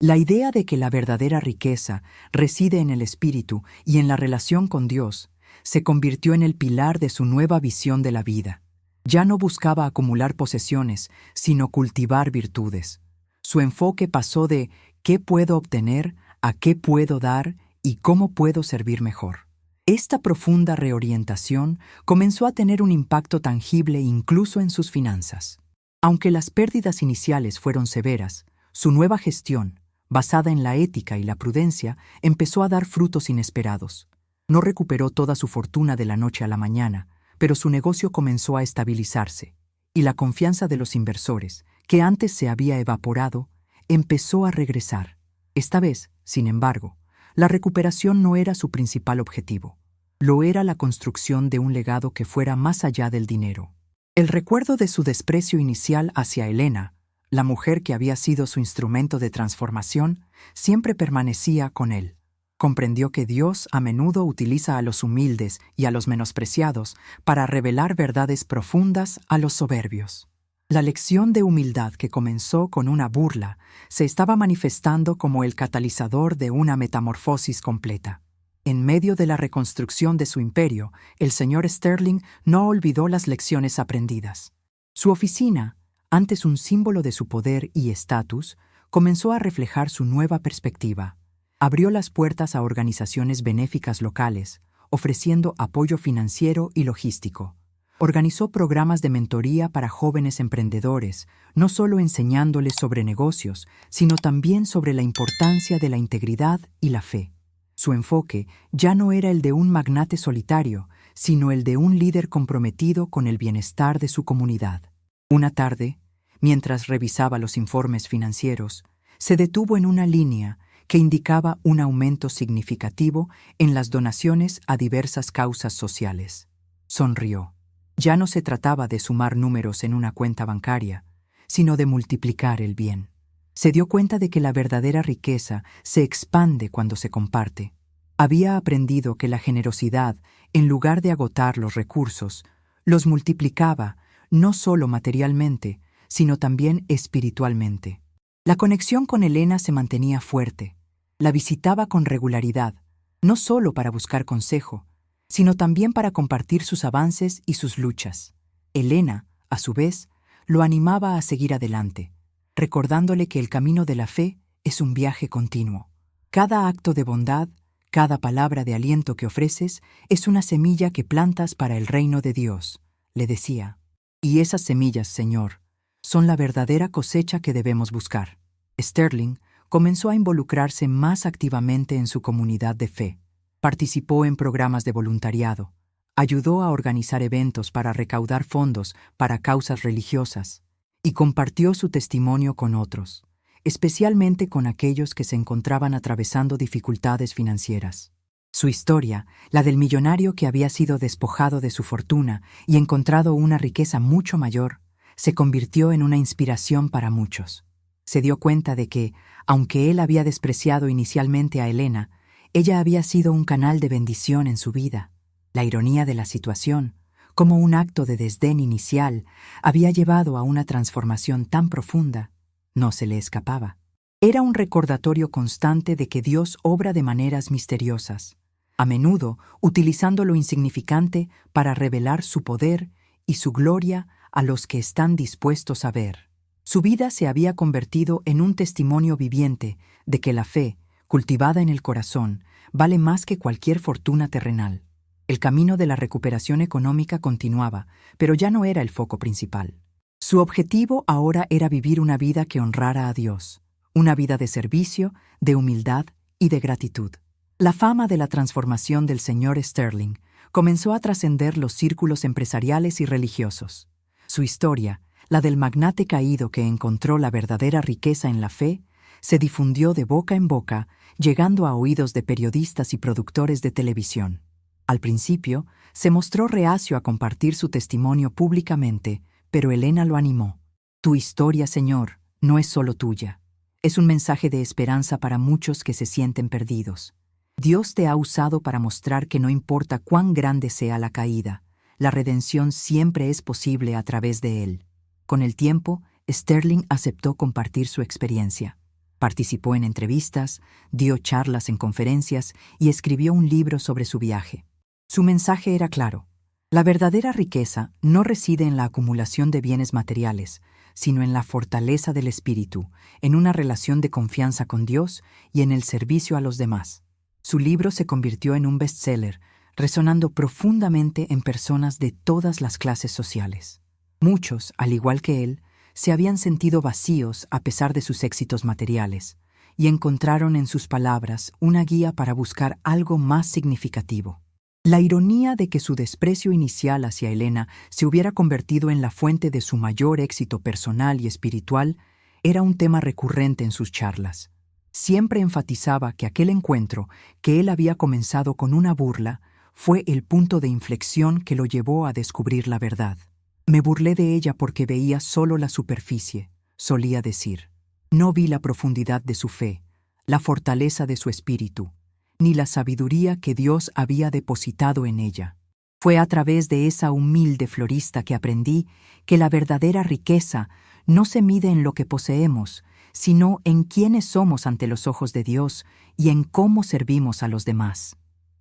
La idea de que la verdadera riqueza reside en el espíritu y en la relación con Dios se convirtió en el pilar de su nueva visión de la vida. Ya no buscaba acumular posesiones, sino cultivar virtudes. Su enfoque pasó de ¿qué puedo obtener? A ¿qué puedo dar? Y ¿cómo puedo servir mejor? Esta profunda reorientación comenzó a tener un impacto tangible incluso en sus finanzas. Aunque las pérdidas iniciales fueron severas, su nueva gestión, basada en la ética y la prudencia, empezó a dar frutos inesperados. No recuperó toda su fortuna de la noche a la mañana, pero su negocio comenzó a estabilizarse, y la confianza de los inversores, que antes se había evaporado, empezó a regresar. Esta vez, sin embargo, la recuperación no era su principal objetivo. Lo era la construcción de un legado que fuera más allá del dinero. El recuerdo de su desprecio inicial hacia Elena, la mujer que había sido su instrumento de transformación, siempre permanecía con él. Comprendió que Dios a menudo utiliza a los humildes y a los menospreciados para revelar verdades profundas a los soberbios. La lección de humildad que comenzó con una burla se estaba manifestando como el catalizador de una metamorfosis completa. En medio de la reconstrucción de su imperio, el señor Sterling no olvidó las lecciones aprendidas. Su oficina, antes un símbolo de su poder y estatus, comenzó a reflejar su nueva perspectiva. Abrió las puertas a organizaciones benéficas locales, ofreciendo apoyo financiero y logístico. Organizó programas de mentoría para jóvenes emprendedores, no solo enseñándoles sobre negocios, sino también sobre la importancia de la integridad y la fe. Su enfoque ya no era el de un magnate solitario, sino el de un líder comprometido con el bienestar de su comunidad. Una tarde, mientras revisaba los informes financieros, se detuvo en una línea que indicaba un aumento significativo en las donaciones a diversas causas sociales. Sonrió. Ya no se trataba de sumar números en una cuenta bancaria, sino de multiplicar el bien. Se dio cuenta de que la verdadera riqueza se expande cuando se comparte. Había aprendido que la generosidad, en lugar de agotar los recursos, los multiplicaba no solo materialmente, sino también espiritualmente. La conexión con Elena se mantenía fuerte. La visitaba con regularidad, no solo para buscar consejo, sino también para compartir sus avances y sus luchas. Elena, a su vez, lo animaba a seguir adelante, recordándole que el camino de la fe es un viaje continuo. Cada acto de bondad, cada palabra de aliento que ofreces es una semilla que plantas para el reino de Dios, le decía. Y esas semillas, Señor, son la verdadera cosecha que debemos buscar. Sterling comenzó a involucrarse más activamente en su comunidad de fe. Participó en programas de voluntariado, ayudó a organizar eventos para recaudar fondos para causas religiosas y compartió su testimonio con otros, especialmente con aquellos que se encontraban atravesando dificultades financieras. Su historia, la del millonario que había sido despojado de su fortuna y encontrado una riqueza mucho mayor, se convirtió en una inspiración para muchos. Se dio cuenta de que, aunque él había despreciado inicialmente a Elena, ella había sido un canal de bendición en su vida. La ironía de la situación, como un acto de desdén inicial, había llevado a una transformación tan profunda, no se le escapaba. Era un recordatorio constante de que Dios obra de maneras misteriosas, a menudo utilizando lo insignificante para revelar su poder y su gloria a los que están dispuestos a ver. Su vida se había convertido en un testimonio viviente de que la fe, cultivada en el corazón, vale más que cualquier fortuna terrenal. El camino de la recuperación económica continuaba, pero ya no era el foco principal. Su objetivo ahora era vivir una vida que honrara a Dios, una vida de servicio, de humildad y de gratitud. La fama de la transformación del señor Sterling comenzó a trascender los círculos empresariales y religiosos. Su historia, la del magnate caído que encontró la verdadera riqueza en la fe, se difundió de boca en boca, llegando a oídos de periodistas y productores de televisión. Al principio, se mostró reacio a compartir su testimonio públicamente, pero Elena lo animó. Tu historia, Señor, no es solo tuya. Es un mensaje de esperanza para muchos que se sienten perdidos. Dios te ha usado para mostrar que no importa cuán grande sea la caída, la redención siempre es posible a través de él. Con el tiempo, Sterling aceptó compartir su experiencia. Participó en entrevistas, dio charlas en conferencias y escribió un libro sobre su viaje. Su mensaje era claro. La verdadera riqueza no reside en la acumulación de bienes materiales, sino en la fortaleza del espíritu, en una relación de confianza con Dios y en el servicio a los demás. Su libro se convirtió en un bestseller, resonando profundamente en personas de todas las clases sociales. Muchos, al igual que él, se habían sentido vacíos a pesar de sus éxitos materiales, y encontraron en sus palabras una guía para buscar algo más significativo. La ironía de que su desprecio inicial hacia Elena se hubiera convertido en la fuente de su mayor éxito personal y espiritual era un tema recurrente en sus charlas. Siempre enfatizaba que aquel encuentro, que él había comenzado con una burla, fue el punto de inflexión que lo llevó a descubrir la verdad. «Me burlé de ella porque veía solo la superficie», solía decir. «No vi la profundidad de su fe, la fortaleza de su espíritu, ni la sabiduría que Dios había depositado en ella. Fue a través de esa humilde florista que aprendí que la verdadera riqueza no se mide en lo que poseemos, sino en quiénes somos ante los ojos de Dios y en cómo servimos a los demás».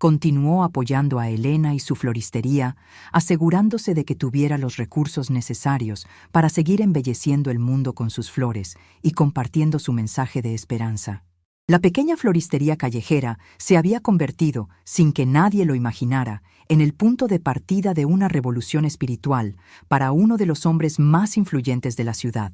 Continuó apoyando a Elena y su floristería, asegurándose de que tuviera los recursos necesarios para seguir embelleciendo el mundo con sus flores y compartiendo su mensaje de esperanza. La pequeña floristería callejera se había convertido, sin que nadie lo imaginara, en el punto de partida de una revolución espiritual para uno de los hombres más influyentes de la ciudad.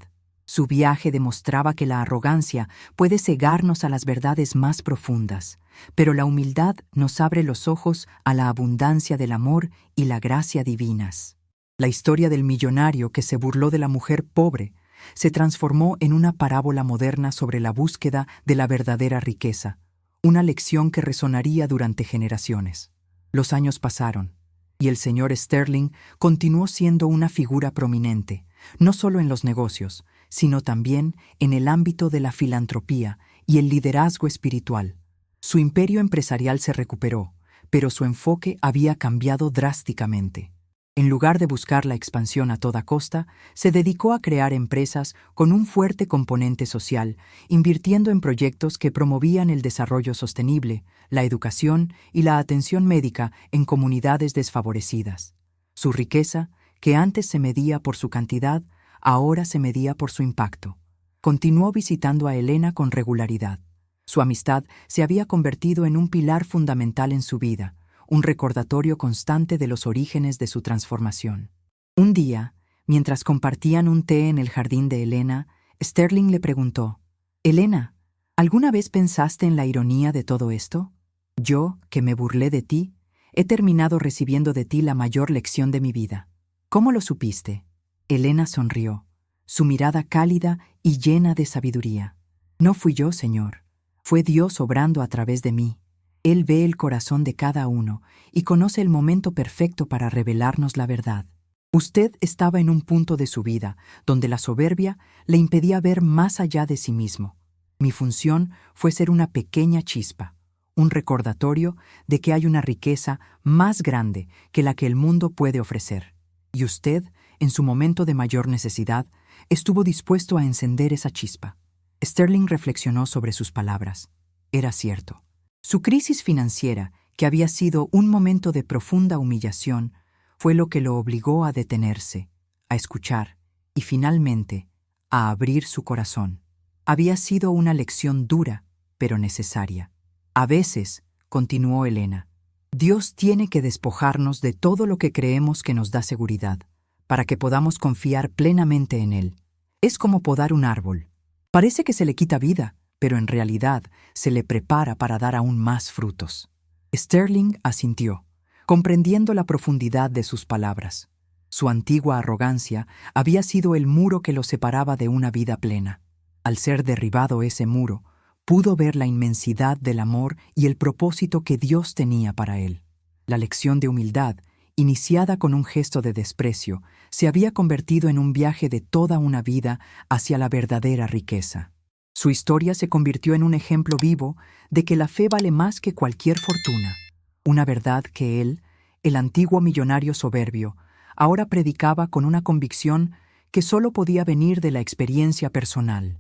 Su viaje demostraba que la arrogancia puede cegarnos a las verdades más profundas, pero la humildad nos abre los ojos a la abundancia del amor y la gracia divinas. La historia del millonario que se burló de la mujer pobre se transformó en una parábola moderna sobre la búsqueda de la verdadera riqueza, una lección que resonaría durante generaciones. Los años pasaron, y el señor Sterling continuó siendo una figura prominente, no solo en los negocios, sino también en el ámbito de la filantropía y el liderazgo espiritual. Su imperio empresarial se recuperó, pero su enfoque había cambiado drásticamente. En lugar de buscar la expansión a toda costa, se dedicó a crear empresas con un fuerte componente social, invirtiendo en proyectos que promovían el desarrollo sostenible, la educación y la atención médica en comunidades desfavorecidas. Su riqueza, que antes se medía por su cantidad, ahora se medía por su impacto. Continuó visitando a Elena con regularidad. Su amistad se había convertido en un pilar fundamental en su vida, un recordatorio constante de los orígenes de su transformación. Un día, mientras compartían un té en el jardín de Elena, Sterling le preguntó: «Elena, ¿alguna vez pensaste en la ironía de todo esto? Yo, que me burlé de ti, he terminado recibiendo de ti la mayor lección de mi vida. ¿Cómo lo supiste?» Elena sonrió, su mirada cálida y llena de sabiduría. «No fui yo, Señor. Fue Dios obrando a través de mí. Él ve el corazón de cada uno y conoce el momento perfecto para revelarnos la verdad. Usted estaba en un punto de su vida donde la soberbia le impedía ver más allá de sí mismo. Mi función fue ser una pequeña chispa, un recordatorio de que hay una riqueza más grande que la que el mundo puede ofrecer. Y usted, en su momento de mayor necesidad, estuvo dispuesto a encender esa chispa». Sterling reflexionó sobre sus palabras. Era cierto. Su crisis financiera, que había sido un momento de profunda humillación, fue lo que lo obligó a detenerse, a escuchar y, finalmente, a abrir su corazón. Había sido una lección dura, pero necesaria. «A veces», continuó Elena, «Dios tiene que despojarnos de todo lo que creemos que nos da seguridad, para que podamos confiar plenamente en Él. Es como podar un árbol. Parece que se le quita vida, pero en realidad se le prepara para dar aún más frutos». Sterling asintió, comprendiendo la profundidad de sus palabras. Su antigua arrogancia había sido el muro que lo separaba de una vida plena. Al ser derribado ese muro, pudo ver la inmensidad del amor y el propósito que Dios tenía para él. La lección de humildad, iniciada con un gesto de desprecio, se había convertido en un viaje de toda una vida hacia la verdadera riqueza. Su historia se convirtió en un ejemplo vivo de que la fe vale más que cualquier fortuna, una verdad que él, el antiguo millonario soberbio, ahora predicaba con una convicción que solo podía venir de la experiencia personal.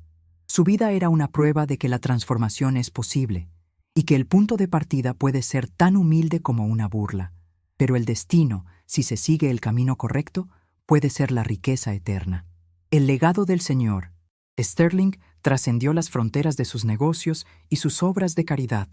Su vida era una prueba de que la transformación es posible y que el punto de partida puede ser tan humilde como una burla. Pero el destino, si se sigue el camino correcto, puede ser la riqueza eterna. El legado del Señor. Sterling trascendió las fronteras de sus negocios y sus obras de caridad.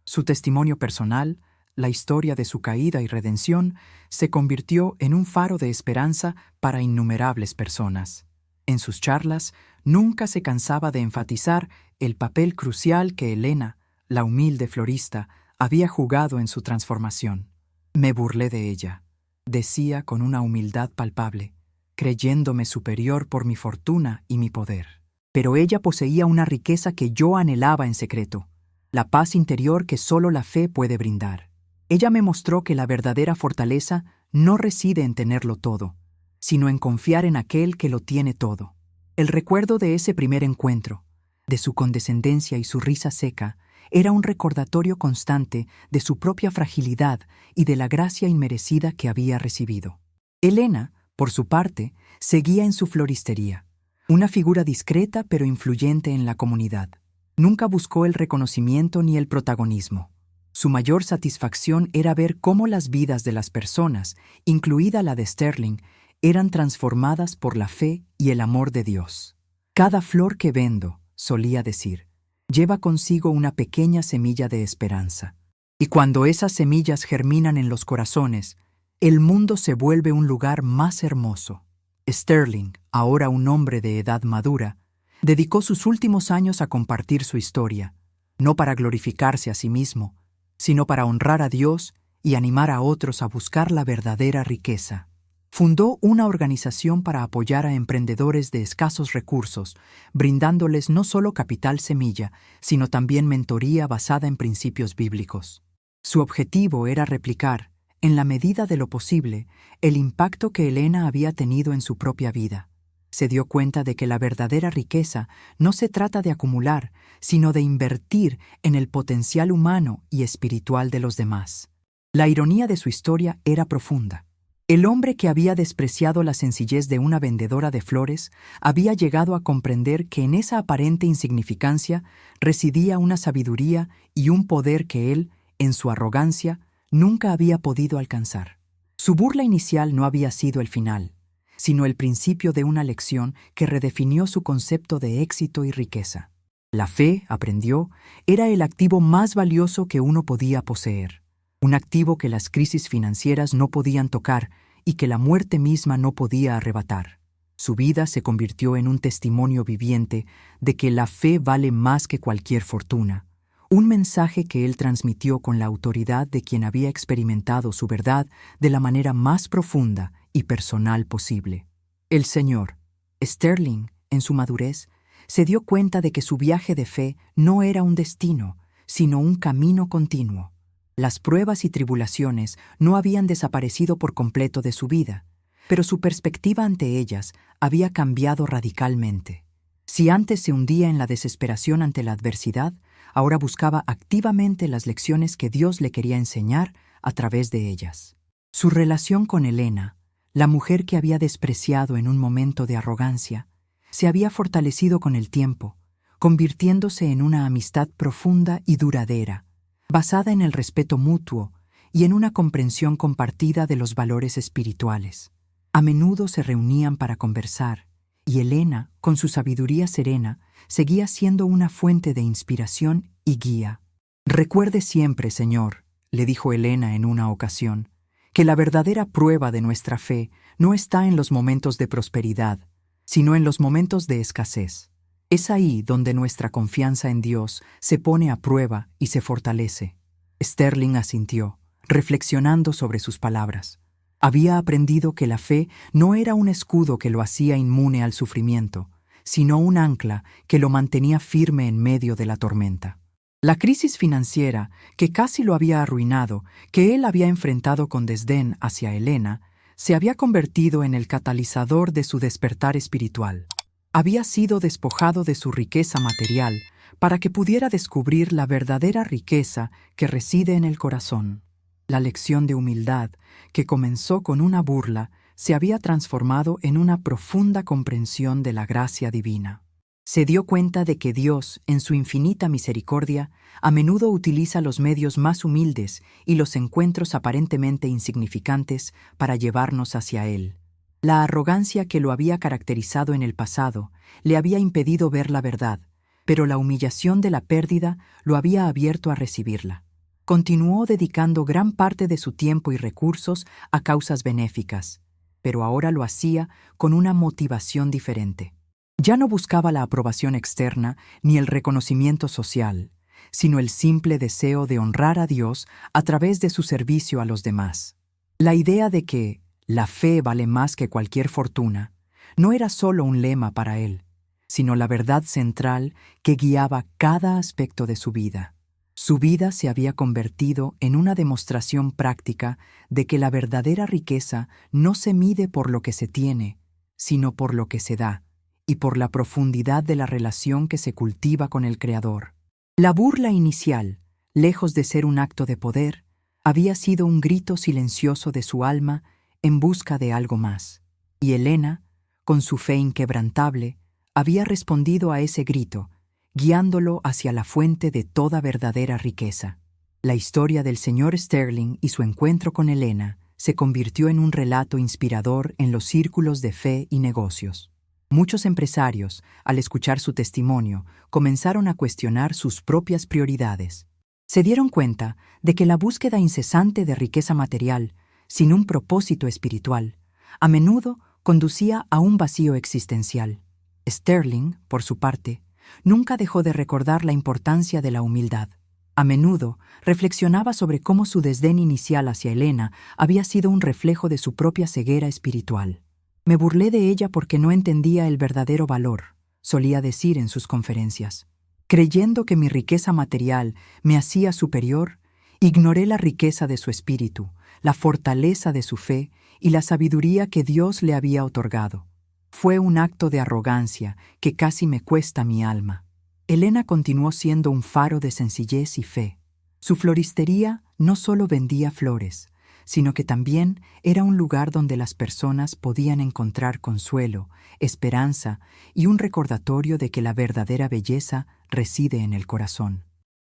Su testimonio personal, la historia de su caída y redención, se convirtió en un faro de esperanza para innumerables personas. En sus charlas, nunca se cansaba de enfatizar el papel crucial que Elena, la humilde florista, había jugado en su transformación. Me burlé de ella, decía con una humildad palpable, creyéndome superior por mi fortuna y mi poder. Pero ella poseía una riqueza que yo anhelaba en secreto, la paz interior que solo la fe puede brindar. Ella me mostró que la verdadera fortaleza no reside en tenerlo todo, sino en confiar en aquel que lo tiene todo. El recuerdo de ese primer encuentro, de su condescendencia y su risa seca, era un recordatorio constante de su propia fragilidad y de la gracia inmerecida que había recibido. Elena, por su parte, seguía en su floristería, una figura discreta pero influyente en la comunidad. Nunca buscó el reconocimiento ni el protagonismo. Su mayor satisfacción era ver cómo las vidas de las personas, incluida la de Sterling, eran transformadas por la fe y el amor de Dios. Cada flor que vendo, solía decir, lleva consigo una pequeña semilla de esperanza. Y cuando esas semillas germinan en los corazones, el mundo se vuelve un lugar más hermoso. Sterling, ahora un hombre de edad madura, dedicó sus últimos años a compartir su historia, no para glorificarse a sí mismo, sino para honrar a Dios y animar a otros a buscar la verdadera riqueza. Fundó una organización para apoyar a emprendedores de escasos recursos, brindándoles no solo capital semilla, sino también mentoría basada en principios bíblicos. Su objetivo era replicar, en la medida de lo posible, el impacto que Elena había tenido en su propia vida. Se dio cuenta de que la verdadera riqueza no se trata de acumular, sino de invertir en el potencial humano y espiritual de los demás. La ironía de su historia era profunda. El hombre que había despreciado la sencillez de una vendedora de flores había llegado a comprender que en esa aparente insignificancia residía una sabiduría y un poder que él, en su arrogancia, nunca había podido alcanzar. Su burla inicial no había sido el final, sino el principio de una lección que redefinió su concepto de éxito y riqueza. La fe, aprendió, era el activo más valioso que uno podía poseer. Un activo que las crisis financieras no podían tocar y que la muerte misma no podía arrebatar. Su vida se convirtió en un testimonio viviente de que la fe vale más que cualquier fortuna, un mensaje que él transmitió con la autoridad de quien había experimentado su verdad de la manera más profunda y personal posible. El señor Sterling, en su madurez, se dio cuenta de que su viaje de fe no era un destino, sino un camino continuo. Las pruebas y tribulaciones no habían desaparecido por completo de su vida, pero su perspectiva ante ellas había cambiado radicalmente. Si antes se hundía en la desesperación ante la adversidad, ahora buscaba activamente las lecciones que Dios le quería enseñar a través de ellas. Su relación con Elena, la mujer que había despreciado en un momento de arrogancia, se había fortalecido con el tiempo, convirtiéndose en una amistad profunda y duradera, basada en el respeto mutuo y en una comprensión compartida de los valores espirituales. A menudo se reunían para conversar, y Elena, con su sabiduría serena, seguía siendo una fuente de inspiración y guía. «Recuerde siempre, Señor», le dijo Elena en una ocasión, «que la verdadera prueba de nuestra fe no está en los momentos de prosperidad, sino en los momentos de escasez. Es ahí donde nuestra confianza en Dios se pone a prueba y se fortalece». Sterling asintió, reflexionando sobre sus palabras. Había aprendido que la fe no era un escudo que lo hacía inmune al sufrimiento, sino un ancla que lo mantenía firme en medio de la tormenta. La crisis financiera, que casi lo había arruinado, que él había enfrentado con desdén hacia Elena, se había convertido en el catalizador de su despertar espiritual. Había sido despojado de su riqueza material para que pudiera descubrir la verdadera riqueza que reside en el corazón. La lección de humildad, que comenzó con una burla, se había transformado en una profunda comprensión de la gracia divina. Se dio cuenta de que Dios, en su infinita misericordia, a menudo utiliza los medios más humildes y los encuentros aparentemente insignificantes para llevarnos hacia Él. La arrogancia que lo había caracterizado en el pasado le había impedido ver la verdad, pero la humillación de la pérdida lo había abierto a recibirla. Continuó dedicando gran parte de su tiempo y recursos a causas benéficas, pero ahora lo hacía con una motivación diferente. Ya no buscaba la aprobación externa ni el reconocimiento social, sino el simple deseo de honrar a Dios a través de su servicio a los demás. La idea de que la fe vale más que cualquier fortuna no era solo un lema para él, sino la verdad central que guiaba cada aspecto de su vida. Su vida se había convertido en una demostración práctica de que la verdadera riqueza no se mide por lo que se tiene, sino por lo que se da, y por la profundidad de la relación que se cultiva con el Creador. La burla inicial, lejos de ser un acto de poder, había sido un grito silencioso de su alma en busca de algo más. Y Elena, con su fe inquebrantable, había respondido a ese grito, guiándolo hacia la fuente de toda verdadera riqueza. La historia del señor Sterling y su encuentro con Elena se convirtió en un relato inspirador en los círculos de fe y negocios. Muchos empresarios, al escuchar su testimonio, comenzaron a cuestionar sus propias prioridades. Se dieron cuenta de que la búsqueda incesante de riqueza material, sin un propósito espiritual, a menudo conducía a un vacío existencial. Sterling, por su parte, nunca dejó de recordar la importancia de la humildad. A menudo reflexionaba sobre cómo su desdén inicial hacia Elena había sido un reflejo de su propia ceguera espiritual. «Me burlé de ella porque no entendía el verdadero valor», solía decir en sus conferencias. Creyendo que mi riqueza material me hacía superior, ignoré la riqueza de su espíritu, la fortaleza de su fe y la sabiduría que Dios le había otorgado. Fue un acto de arrogancia que casi me cuesta mi alma. Elena continuó siendo un faro de sencillez y fe. Su floristería no solo vendía flores, sino que también era un lugar donde las personas podían encontrar consuelo, esperanza y un recordatorio de que la verdadera belleza reside en el corazón.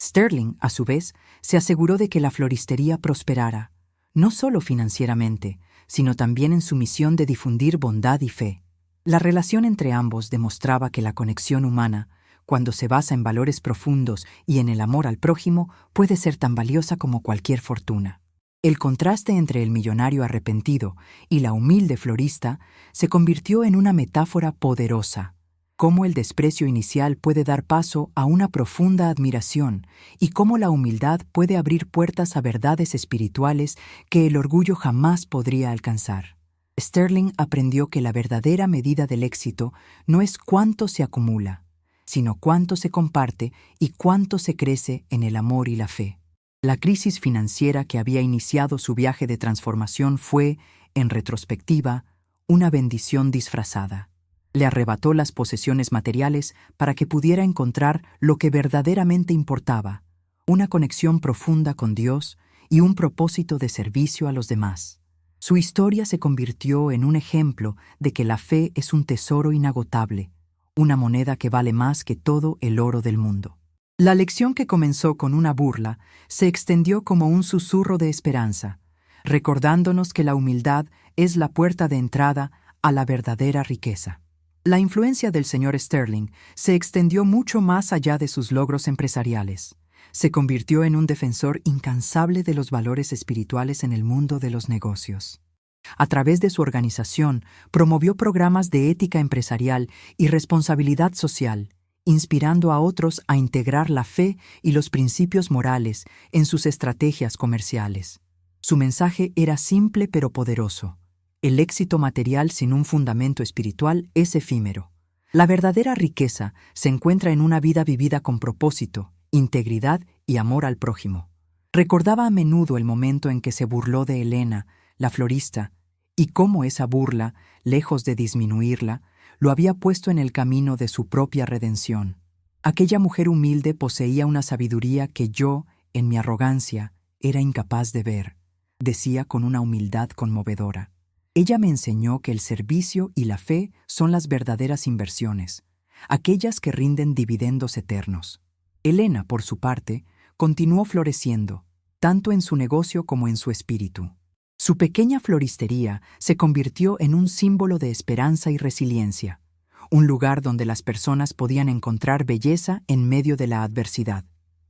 Sterling, a su vez, se aseguró de que la floristería prosperara, no solo financieramente, sino también en su misión de difundir bondad y fe. La relación entre ambos demostraba que la conexión humana, cuando se basa en valores profundos y en el amor al prójimo, puede ser tan valiosa como cualquier fortuna. El contraste entre el millonario arrepentido y la humilde florista se convirtió en una metáfora poderosa. Cómo el desprecio inicial puede dar paso a una profunda admiración y cómo la humildad puede abrir puertas a verdades espirituales que el orgullo jamás podría alcanzar. Sterling aprendió que la verdadera medida del éxito no es cuánto se acumula, sino cuánto se comparte y cuánto se crece en el amor y la fe. La crisis financiera que había iniciado su viaje de transformación fue, en retrospectiva, una bendición disfrazada. Le arrebató las posesiones materiales para que pudiera encontrar lo que verdaderamente importaba, una conexión profunda con Dios y un propósito de servicio a los demás. Su historia se convirtió en un ejemplo de que la fe es un tesoro inagotable, una moneda que vale más que todo el oro del mundo. La lección que comenzó con una burla se extendió como un susurro de esperanza, recordándonos que la humildad es la puerta de entrada a la verdadera riqueza. La influencia del señor Sterling se extendió mucho más allá de sus logros empresariales. Se convirtió en un defensor incansable de los valores espirituales en el mundo de los negocios. A través de su organización, promovió programas de ética empresarial y responsabilidad social, inspirando a otros a integrar la fe y los principios morales en sus estrategias comerciales. Su mensaje era simple pero poderoso. El éxito material sin un fundamento espiritual es efímero. La verdadera riqueza se encuentra en una vida vivida con propósito, integridad y amor al prójimo. Recordaba a menudo el momento en que se burló de Elena, la florista, y cómo esa burla, lejos de disminuirla, lo había puesto en el camino de su propia redención. Aquella mujer humilde poseía una sabiduría que yo, en mi arrogancia, era incapaz de ver, decía con una humildad conmovedora. Ella me enseñó que el servicio y la fe son las verdaderas inversiones, aquellas que rinden dividendos eternos. Elena, por su parte, continuó floreciendo, tanto en su negocio como en su espíritu. Su pequeña floristería se convirtió en un símbolo de esperanza y resiliencia, un lugar donde las personas podían encontrar belleza en medio de la adversidad.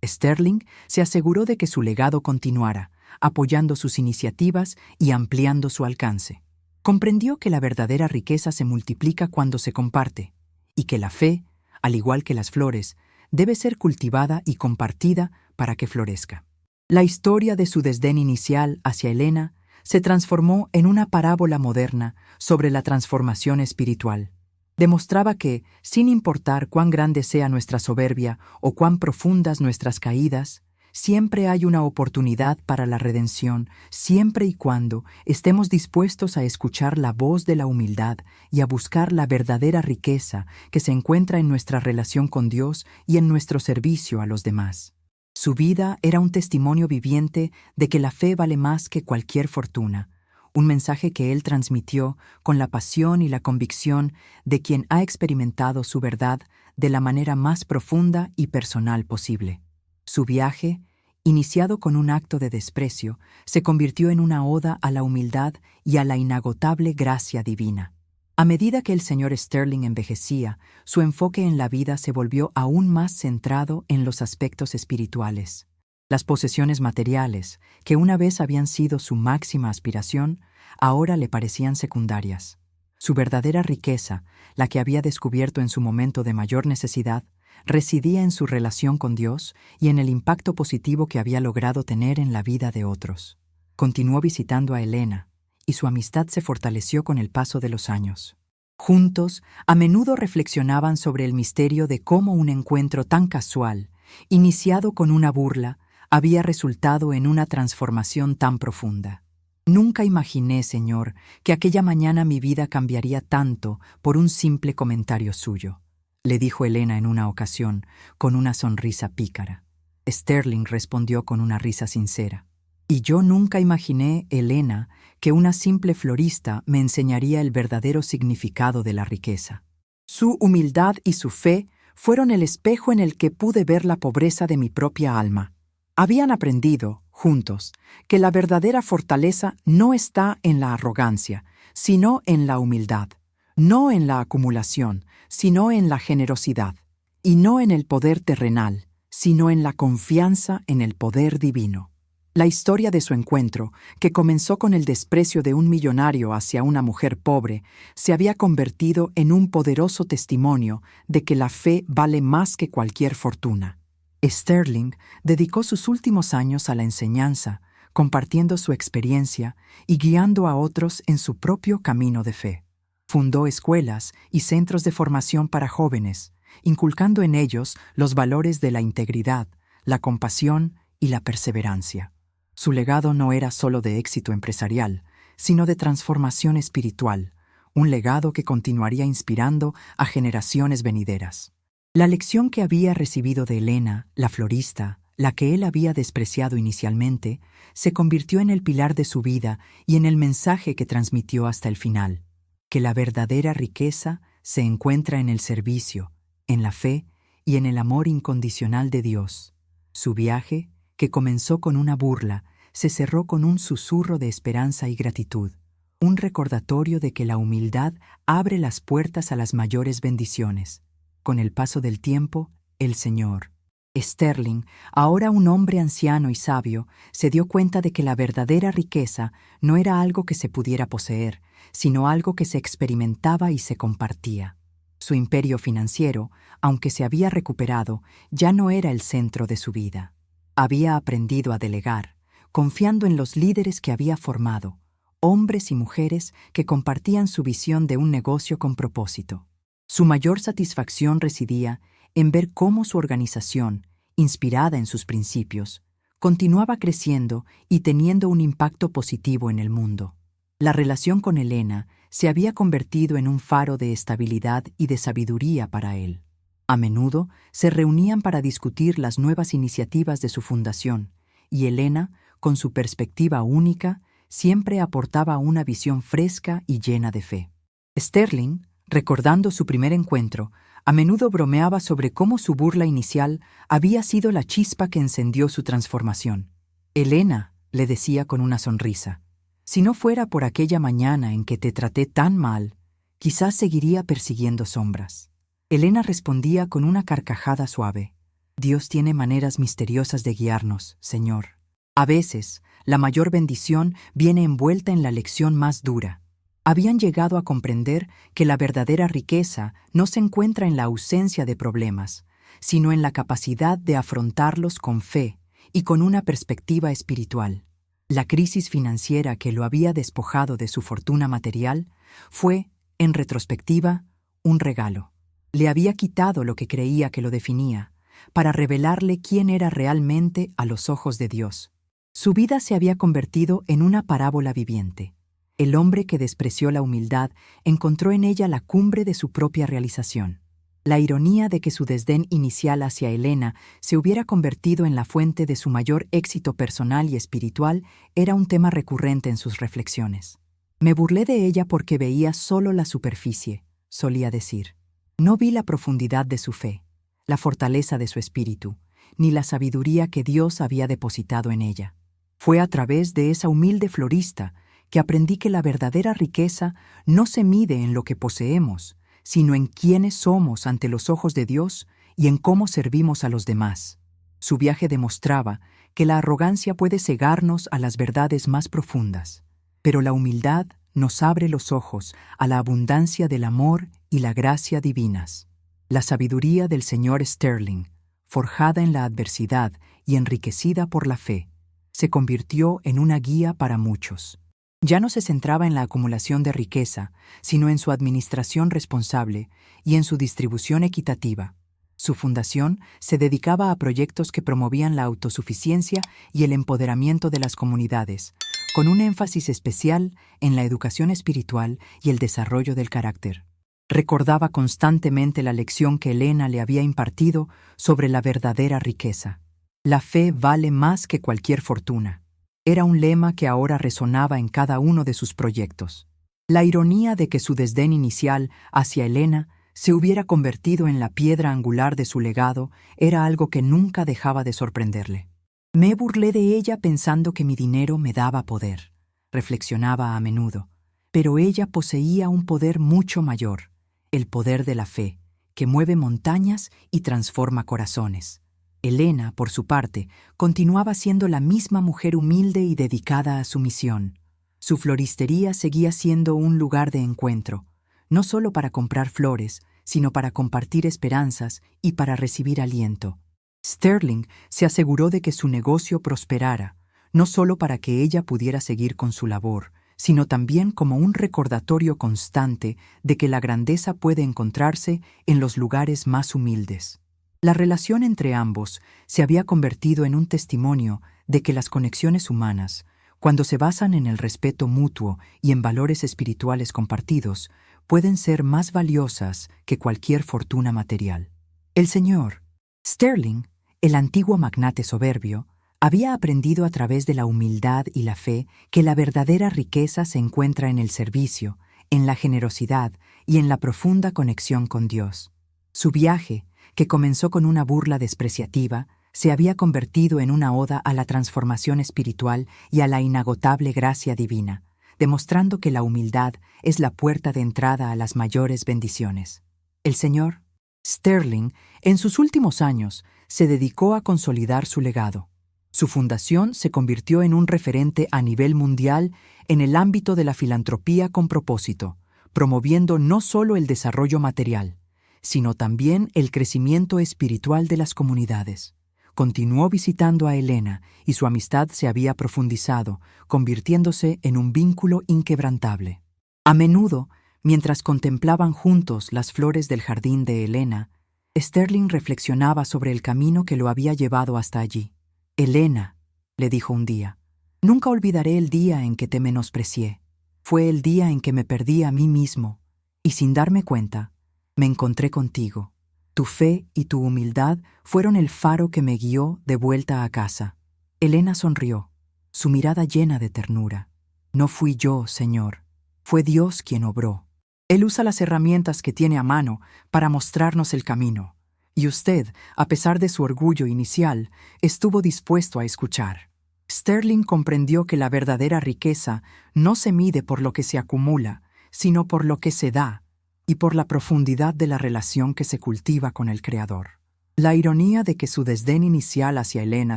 Sterling se aseguró de que su legado continuara, apoyando sus iniciativas y ampliando su alcance. Comprendió que la verdadera riqueza se multiplica cuando se comparte, y que la fe, al igual que las flores, debe ser cultivada y compartida para que florezca. La historia de su desdén inicial hacia Elena se transformó en una parábola moderna sobre la transformación espiritual. Demostraba que, sin importar cuán grande sea nuestra soberbia o cuán profundas nuestras caídas, siempre hay una oportunidad para la redención, siempre y cuando estemos dispuestos a escuchar la voz de la humildad y a buscar la verdadera riqueza que se encuentra en nuestra relación con Dios y en nuestro servicio a los demás. Su vida era un testimonio viviente de que la fe vale más que cualquier fortuna, un mensaje que él transmitió con la pasión y la convicción de quien ha experimentado su verdad de la manera más profunda y personal posible. Su viaje, iniciado con un acto de desprecio, se convirtió en una oda a la humildad y a la inagotable gracia divina. A medida que el señor Sterling envejecía, su enfoque en la vida se volvió aún más centrado en los aspectos espirituales. Las posesiones materiales, que una vez habían sido su máxima aspiración, ahora le parecían secundarias. Su verdadera riqueza, la que había descubierto en su momento de mayor necesidad, residía en su relación con Dios y en el impacto positivo que había logrado tener en la vida de otros. Continuó visitando a Elena, y su amistad se fortaleció con el paso de los años. Juntos, a menudo reflexionaban sobre el misterio de cómo un encuentro tan casual, iniciado con una burla, había resultado en una transformación tan profunda. Nunca imaginé, Señor, que aquella mañana mi vida cambiaría tanto por un simple comentario suyo, le dijo Elena en una ocasión, con una sonrisa pícara. Sterling respondió con una risa sincera. Y yo nunca imaginé, Elena, que una simple florista me enseñaría el verdadero significado de la riqueza. Su humildad y su fe fueron el espejo en el que pude ver la pobreza de mi propia alma. Habían aprendido, juntos, que la verdadera fortaleza no está en la arrogancia, sino en la humildad, no en la acumulación, sino en la generosidad, y no en el poder terrenal, sino en la confianza en el poder divino. La historia de su encuentro, que comenzó con el desprecio de un millonario hacia una mujer pobre, se había convertido en un poderoso testimonio de que la fe vale más que cualquier fortuna. Sterling dedicó sus últimos años a la enseñanza, compartiendo su experiencia y guiando a otros en su propio camino de fe. Fundó escuelas y centros de formación para jóvenes, inculcando en ellos los valores de la integridad, la compasión y la perseverancia. Su legado no era solo de éxito empresarial, sino de transformación espiritual, un legado que continuaría inspirando a generaciones venideras. La lección que había recibido de Elena, la florista, la que él había despreciado inicialmente, se convirtió en el pilar de su vida y en el mensaje que transmitió hasta el final, que la verdadera riqueza se encuentra en el servicio, en la fe y en el amor incondicional de Dios. Su viaje, que comenzó con una burla, se cerró con un susurro de esperanza y gratitud, un recordatorio de que la humildad abre las puertas a las mayores bendiciones. Con el paso del tiempo, el Señor Sterling, ahora un hombre anciano y sabio, se dio cuenta de que la verdadera riqueza no era algo que se pudiera poseer, sino algo que se experimentaba y se compartía. Su imperio financiero, aunque se había recuperado, ya no era el centro de su vida. Había aprendido a delegar, confiando en los líderes que había formado, hombres y mujeres que compartían su visión de un negocio con propósito. Su mayor satisfacción residía en ver cómo su organización, inspirada en sus principios, continuaba creciendo y teniendo un impacto positivo en el mundo. La relación con Elena se había convertido en un faro de estabilidad y de sabiduría para él. A menudo se reunían para discutir las nuevas iniciativas de su fundación, y Elena, con su perspectiva única, siempre aportaba una visión fresca y llena de fe. Sterling, recordando su primer encuentro, A menudo bromeaba sobre cómo su burla inicial había sido la chispa que encendió su transformación. Elena, le decía con una sonrisa, si no fuera por aquella mañana en que te traté tan mal, quizás seguiría persiguiendo sombras. Elena respondía con una carcajada suave. Dios tiene maneras misteriosas de guiarnos, Señor. A veces, la mayor bendición viene envuelta en la lección más dura. Habían llegado a comprender que la verdadera riqueza no se encuentra en la ausencia de problemas, sino en la capacidad de afrontarlos con fe y con una perspectiva espiritual. La crisis financiera que lo había despojado de su fortuna material fue, en retrospectiva, un regalo. Le había quitado lo que creía que lo definía, para revelarle quién era realmente a los ojos de Dios. Su vida se había convertido en una parábola viviente. El hombre que despreció la humildad encontró en ella la cumbre de su propia realización. La ironía de que su desdén inicial hacia Elena se hubiera convertido en la fuente de su mayor éxito personal y espiritual era un tema recurrente en sus reflexiones. Me burlé de ella porque veía solo la superficie, solía decir. No vi la profundidad de su fe, la fortaleza de su espíritu, ni la sabiduría que Dios había depositado en ella. Fue a través de esa humilde florista que aprendí que la verdadera riqueza no se mide en lo que poseemos, sino en quiénes somos ante los ojos de Dios y en cómo servimos a los demás. Su viaje demostraba que la arrogancia puede cegarnos a las verdades más profundas, pero la humildad nos abre los ojos a la abundancia del amor y la gracia divinas. La sabiduría del señor Sterling, forjada en la adversidad y enriquecida por la fe, se convirtió en una guía para muchos. Ya no se centraba en la acumulación de riqueza, sino en su administración responsable y en su distribución equitativa. Su fundación se dedicaba a proyectos que promovían la autosuficiencia y el empoderamiento de las comunidades, con un énfasis especial en la educación espiritual y el desarrollo del carácter. Recordaba constantemente la lección que Elena le había impartido sobre la verdadera riqueza. La fe vale más que cualquier fortuna. Era un lema que ahora resonaba en cada uno de sus proyectos. La ironía de que su desdén inicial hacia Elena se hubiera convertido en la piedra angular de su legado era algo que nunca dejaba de sorprenderle. Me burlé de ella pensando que mi dinero me daba poder, reflexionaba a menudo, pero ella poseía un poder mucho mayor, el poder de la fe, que mueve montañas y transforma corazones. Elena, por su parte, continuaba siendo la misma mujer humilde y dedicada a su misión. Su floristería seguía siendo un lugar de encuentro, no solo para comprar flores, sino para compartir esperanzas y para recibir aliento. Sterling se aseguró de que su negocio prosperara, no solo para que ella pudiera seguir con su labor, sino también como un recordatorio constante de que la grandeza puede encontrarse en los lugares más humildes. La relación entre ambos se había convertido en un testimonio de que las conexiones humanas, cuando se basan en el respeto mutuo y en valores espirituales compartidos, pueden ser más valiosas que cualquier fortuna material. El señor Sterling, el antiguo magnate soberbio, había aprendido a través de la humildad y la fe que la verdadera riqueza se encuentra en el servicio, en la generosidad y en la profunda conexión con Dios. Su viaje, que comenzó con una burla despreciativa, se había convertido en una oda a la transformación espiritual y a la inagotable gracia divina, demostrando que la humildad es la puerta de entrada a las mayores bendiciones. El señor Sterling, en sus últimos años, se dedicó a consolidar su legado. Su fundación se convirtió en un referente a nivel mundial en el ámbito de la filantropía con propósito, promoviendo no solo el desarrollo material, sino también el crecimiento espiritual de las comunidades. Continuó visitando a Elena y su amistad se había profundizado, convirtiéndose en un vínculo inquebrantable. A menudo, mientras contemplaban juntos las flores del jardín de Elena, Sterling reflexionaba sobre el camino que lo había llevado hasta allí. «Elena», le dijo un día, «nunca olvidaré el día en que te menosprecié. Fue el día en que me perdí a mí mismo, y sin darme cuenta, me encontré contigo. Tu fe y tu humildad fueron el faro que me guió de vuelta a casa». Elena sonrió, su mirada llena de ternura. «No fui yo, Señor, fue Dios quien obró». Él usa las herramientas que tiene a mano para mostrarnos el camino. Y usted, a pesar de su orgullo inicial, estuvo dispuesto a escuchar. Sterling comprendió que la verdadera riqueza no se mide por lo que se acumula, sino por lo que se da y por la profundidad de la relación que se cultiva con el Creador. La ironía de que su desdén inicial hacia Elena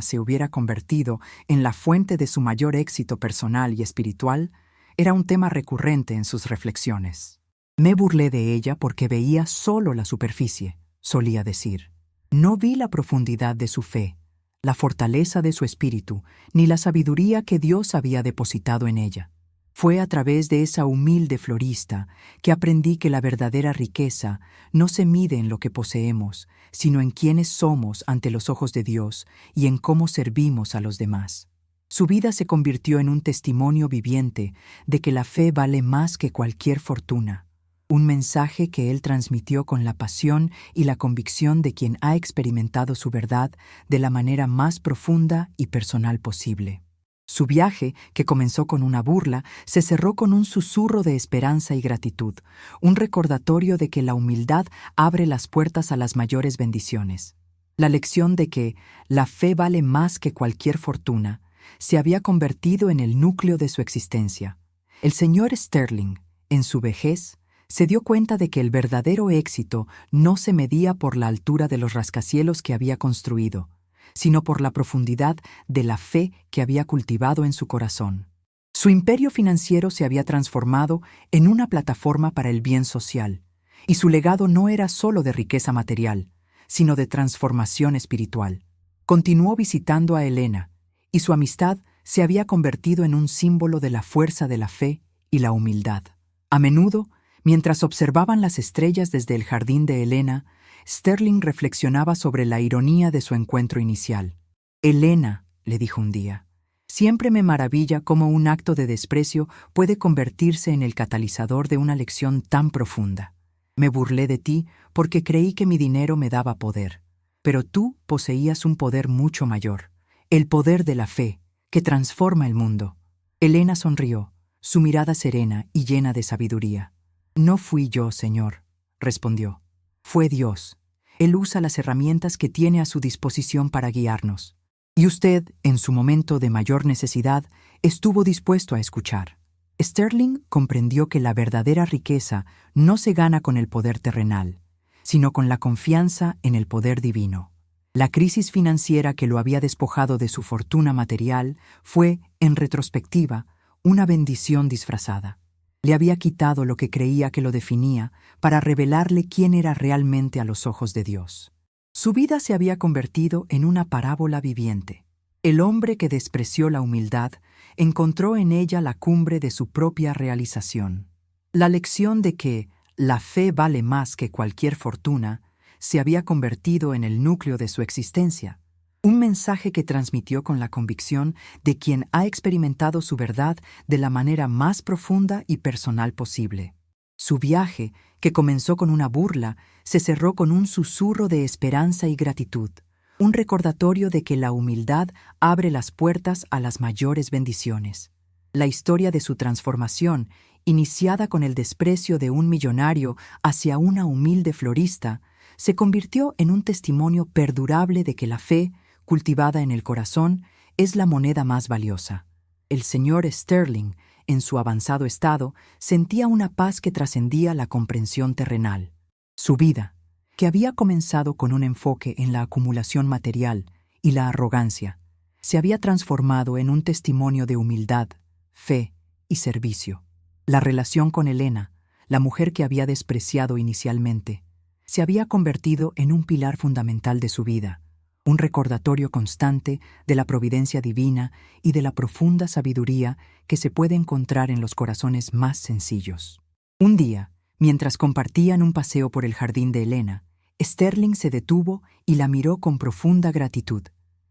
se hubiera convertido en la fuente de su mayor éxito personal y espiritual era un tema recurrente en sus reflexiones. Me burlé de ella porque veía solo la superficie, solía decir. No vi la profundidad de su fe, la fortaleza de su espíritu, ni la sabiduría que Dios había depositado en ella. Fue a través de esa humilde florista que aprendí que la verdadera riqueza no se mide en lo que poseemos, sino en quiénes somos ante los ojos de Dios y en cómo servimos a los demás. Su vida se convirtió en un testimonio viviente de que la fe vale más que cualquier fortuna, un mensaje que él transmitió con la pasión y la convicción de quien ha experimentado su verdad de la manera más profunda y personal posible. Su viaje, que comenzó con una burla, se cerró con un susurro de esperanza y gratitud, un recordatorio de que la humildad abre las puertas a las mayores bendiciones. La lección de que la fe vale más que cualquier fortuna se había convertido en el núcleo de su existencia. El señor Sterling, en su vejez, se dio cuenta de que el verdadero éxito no se medía por la altura de los rascacielos que había construido, sino por la profundidad de la fe que había cultivado en su corazón. Su imperio financiero se había transformado en una plataforma para el bien social, y su legado no era solo de riqueza material, sino de transformación espiritual. Continuó visitando a Elena, y su amistad se había convertido en un símbolo de la fuerza de la fe y la humildad. A menudo, mientras observaban las estrellas desde el jardín de Elena, Sterling reflexionaba sobre la ironía de su encuentro inicial. «Elena», le dijo un día, «siempre me maravilla cómo un acto de desprecio puede convertirse en el catalizador de una lección tan profunda. Me burlé de ti porque creí que mi dinero me daba poder, pero tú poseías un poder mucho mayor, el poder de la fe, que transforma el mundo». Elena sonrió, su mirada serena y llena de sabiduría. «No fui yo, Señor», respondió. «Fue Dios. Él usa las herramientas que tiene a su disposición para guiarnos. Y usted, en su momento de mayor necesidad, estuvo dispuesto a escuchar». Sterling comprendió que la verdadera riqueza no se gana con el poder terrenal, sino con la confianza en el poder divino. La crisis financiera que lo había despojado de su fortuna material fue, en retrospectiva, una bendición disfrazada. Le había quitado lo que creía que lo definía para revelarle quién era realmente a los ojos de Dios. Su vida se había convertido en una parábola viviente. El hombre que despreció la humildad encontró en ella la cumbre de su propia realización. La lección de que la fe vale más que cualquier fortuna se había convertido en el núcleo de su existencia. Un mensaje que transmitió con la convicción de quien ha experimentado su verdad de la manera más profunda y personal posible. Su viaje, que comenzó con una burla, se cerró con un susurro de esperanza y gratitud, un recordatorio de que la humildad abre las puertas a las mayores bendiciones. La historia de su transformación, iniciada con el desprecio de un millonario hacia una humilde florista, se convirtió en un testimonio perdurable de que la fe, cultivada en el corazón, es la moneda más valiosa. El señor Sterling, en su avanzado estado, sentía una paz que trascendía la comprensión terrenal. Su vida, que había comenzado con un enfoque en la acumulación material y la arrogancia, se había transformado en un testimonio de humildad, fe y servicio. La relación con Elena, la mujer que había despreciado inicialmente, se había convertido en un pilar fundamental de su vida, un recordatorio constante de la providencia divina y de la profunda sabiduría que se puede encontrar en los corazones más sencillos. Un día, mientras compartían un paseo por el jardín de Elena, Sterling se detuvo y la miró con profunda gratitud.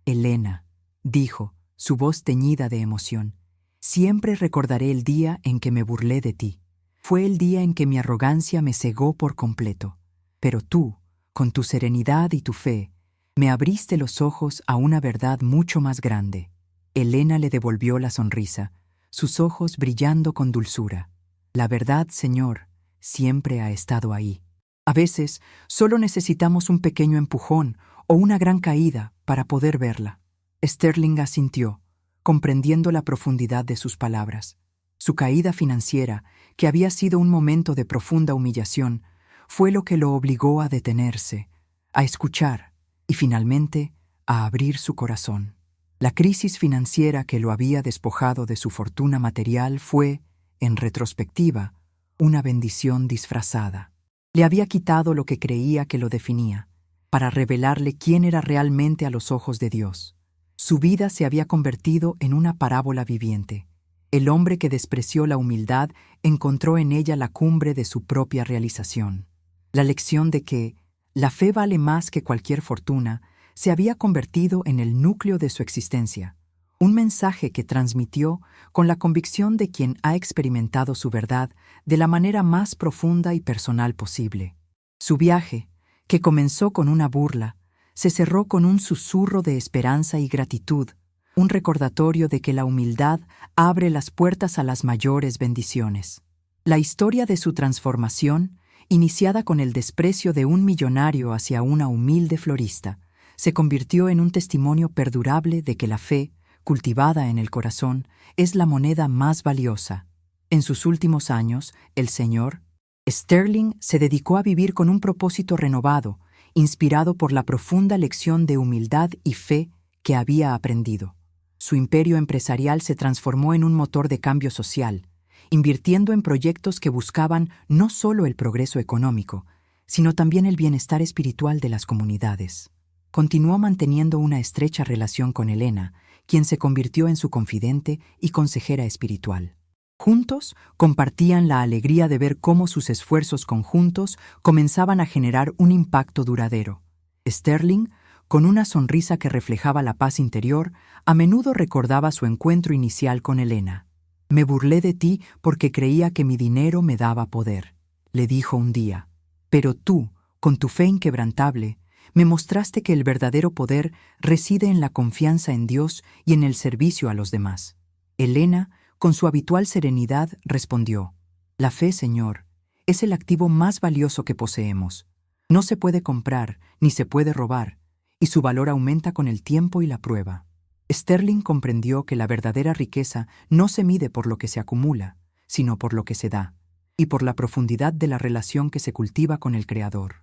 «Elena», dijo, su voz teñida de emoción, «siempre recordaré el día en que me burlé de ti. Fue el día en que mi arrogancia me cegó por completo. Pero tú, con tu serenidad y tu fe, me abriste los ojos a una verdad mucho más grande». Elena le devolvió la sonrisa, sus ojos brillando con dulzura. «La verdad, Señor, siempre ha estado ahí. A veces solo necesitamos un pequeño empujón o una gran caída para poder verla. Sterling asintió, comprendiendo la profundidad de sus palabras. Su caída financiera, que había sido un momento de profunda humillación, fue lo que lo obligó a detenerse, a escuchar y finalmente a abrir su corazón. La crisis financiera que lo había despojado de su fortuna material fue, en retrospectiva, una bendición disfrazada. Le había quitado lo que creía que lo definía, para revelarle quién era realmente a los ojos de Dios. Su vida se había convertido en una parábola viviente. El hombre que despreció la humildad encontró en ella la cumbre de su propia realización. La lección de que la fe vale más que cualquier fortuna se había convertido en el núcleo de su existencia, un mensaje que transmitió con la convicción de quien ha experimentado su verdad de la manera más profunda y personal posible. Su viaje, que comenzó con una burla, se cerró con un susurro de esperanza y gratitud, un recordatorio de que la humildad abre las puertas a las mayores bendiciones. La historia de su transformación, iniciada con el desprecio de un millonario hacia una humilde florista, se convirtió en un testimonio perdurable de que la fe, cultivada en el corazón, es la moneda más valiosa. En sus últimos años, el señor Sterling se dedicó a vivir con un propósito renovado, inspirado por la profunda lección de humildad y fe que había aprendido. Su imperio empresarial se transformó en un motor de cambio social, invirtiendo en proyectos que buscaban no solo el progreso económico, sino también el bienestar espiritual de las comunidades. Continuó manteniendo una estrecha relación con Helena, quien se convirtió en su confidente y consejera espiritual. Juntos compartían la alegría de ver cómo sus esfuerzos conjuntos comenzaban a generar un impacto duradero. Sterling, con una sonrisa que reflejaba la paz interior, a menudo recordaba su encuentro inicial con Helena. «Me burlé de ti porque creía que mi dinero me daba poder», le dijo un día. «Pero tú, con tu fe inquebrantable, me mostraste que el verdadero poder reside en la confianza en Dios y en el servicio a los demás». Helena, con su habitual serenidad, respondió: «La fe, Señor, es el activo más valioso que poseemos. No se puede comprar ni se puede robar, y su valor aumenta con el tiempo y la prueba». Sterling comprendió que la verdadera riqueza no se mide por lo que se acumula, sino por lo que se da, y por la profundidad de la relación que se cultiva con el Creador.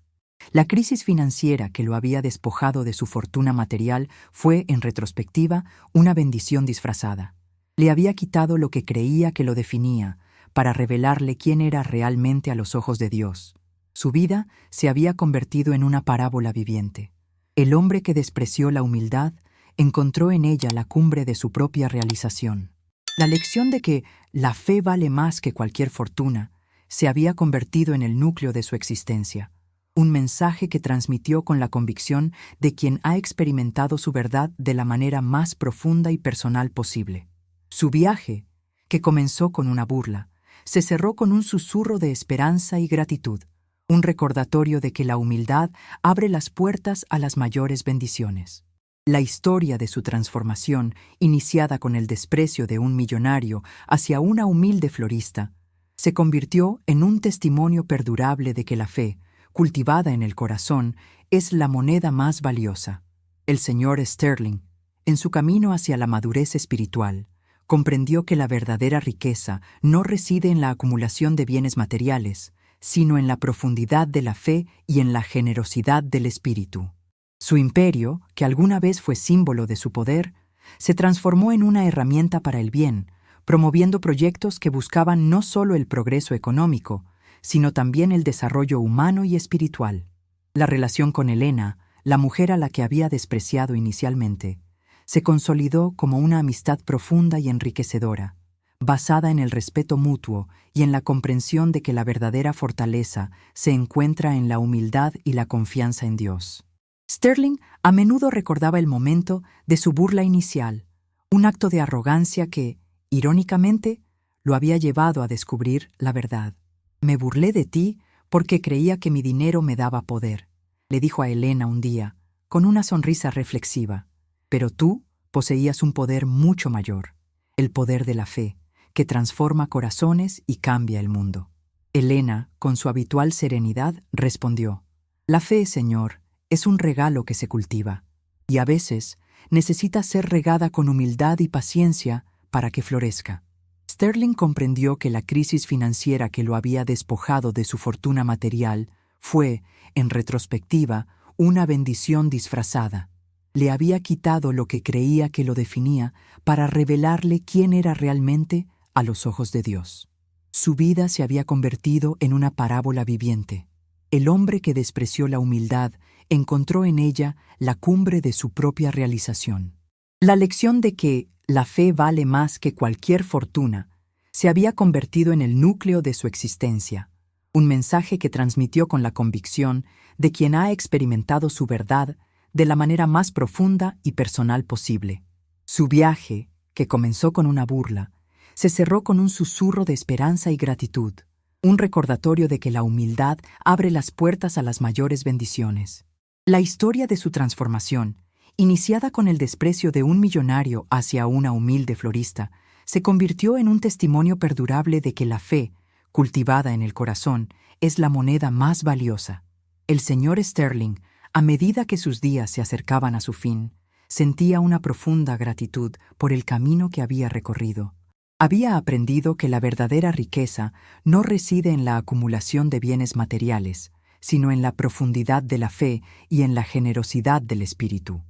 La crisis financiera que lo había despojado de su fortuna material fue, en retrospectiva, una bendición disfrazada. Le había quitado lo que creía que lo definía, para revelarle quién era realmente a los ojos de Dios. Su vida se había convertido en una parábola viviente. El hombre que despreció la humildad encontró en ella la cumbre de su propia realización. La lección de que la fe vale más que cualquier fortuna se había convertido en el núcleo de su existencia, un mensaje que transmitió con la convicción de quien ha experimentado su verdad de la manera más profunda y personal posible. Su viaje, que comenzó con una burla, se cerró con un susurro de esperanza y gratitud, un recordatorio de que la humildad abre las puertas a las mayores bendiciones. La historia de su transformación, iniciada con el desprecio de un millonario hacia una humilde florista, se convirtió en un testimonio perdurable de que la fe, cultivada en el corazón, es la moneda más valiosa. El señor Sterling, en su camino hacia la madurez espiritual, comprendió que la verdadera riqueza no reside en la acumulación de bienes materiales, sino en la profundidad de la fe y en la generosidad del espíritu. Su imperio, que alguna vez fue símbolo de su poder, se transformó en una herramienta para el bien, promoviendo proyectos que buscaban no solo el progreso económico, sino también el desarrollo humano y espiritual. La relación con Helena, la mujer a la que había despreciado inicialmente, se consolidó como una amistad profunda y enriquecedora, basada en el respeto mutuo y en la comprensión de que la verdadera fortaleza se encuentra en la humildad y la confianza en Dios. Sterling a menudo recordaba el momento de su burla inicial, un acto de arrogancia que, irónicamente, lo había llevado a descubrir la verdad. «Me burlé de ti porque creía que mi dinero me daba poder», le dijo a Helena un día, con una sonrisa reflexiva. «Pero tú poseías un poder mucho mayor, el poder de la fe, que transforma corazones y cambia el mundo». Elena, con su habitual serenidad, respondió: La fe, Señor, es un regalo que se cultiva, y a veces necesita ser regada con humildad y paciencia para que florezca. Sterling comprendió que la crisis financiera que lo había despojado de su fortuna material fue, en retrospectiva, una bendición disfrazada. Le había quitado lo que creía que lo definía para revelarle quién era realmente a los ojos de Dios. Su vida se había convertido en una parábola viviente. El hombre que despreció la humildad encontró en ella la cumbre de su propia realización. La lección de que la fe vale más que cualquier fortuna se había convertido en el núcleo de su existencia, un mensaje que transmitió con la convicción de quien ha experimentado su verdad de la manera más profunda y personal posible. Su viaje, que comenzó con una burla, se cerró con un susurro de esperanza y gratitud, un recordatorio de que la humildad abre las puertas a las mayores bendiciones. La historia de su transformación, iniciada con el desprecio de un millonario hacia una humilde florista, se convirtió en un testimonio perdurable de que la fe, cultivada en el corazón, es la moneda más valiosa. El señor Sterling, a medida que sus días se acercaban a su fin, sentía una profunda gratitud por el camino que había recorrido. Había aprendido que la verdadera riqueza no reside en la acumulación de bienes materiales, sino en la profundidad de la fe y en la generosidad del espíritu.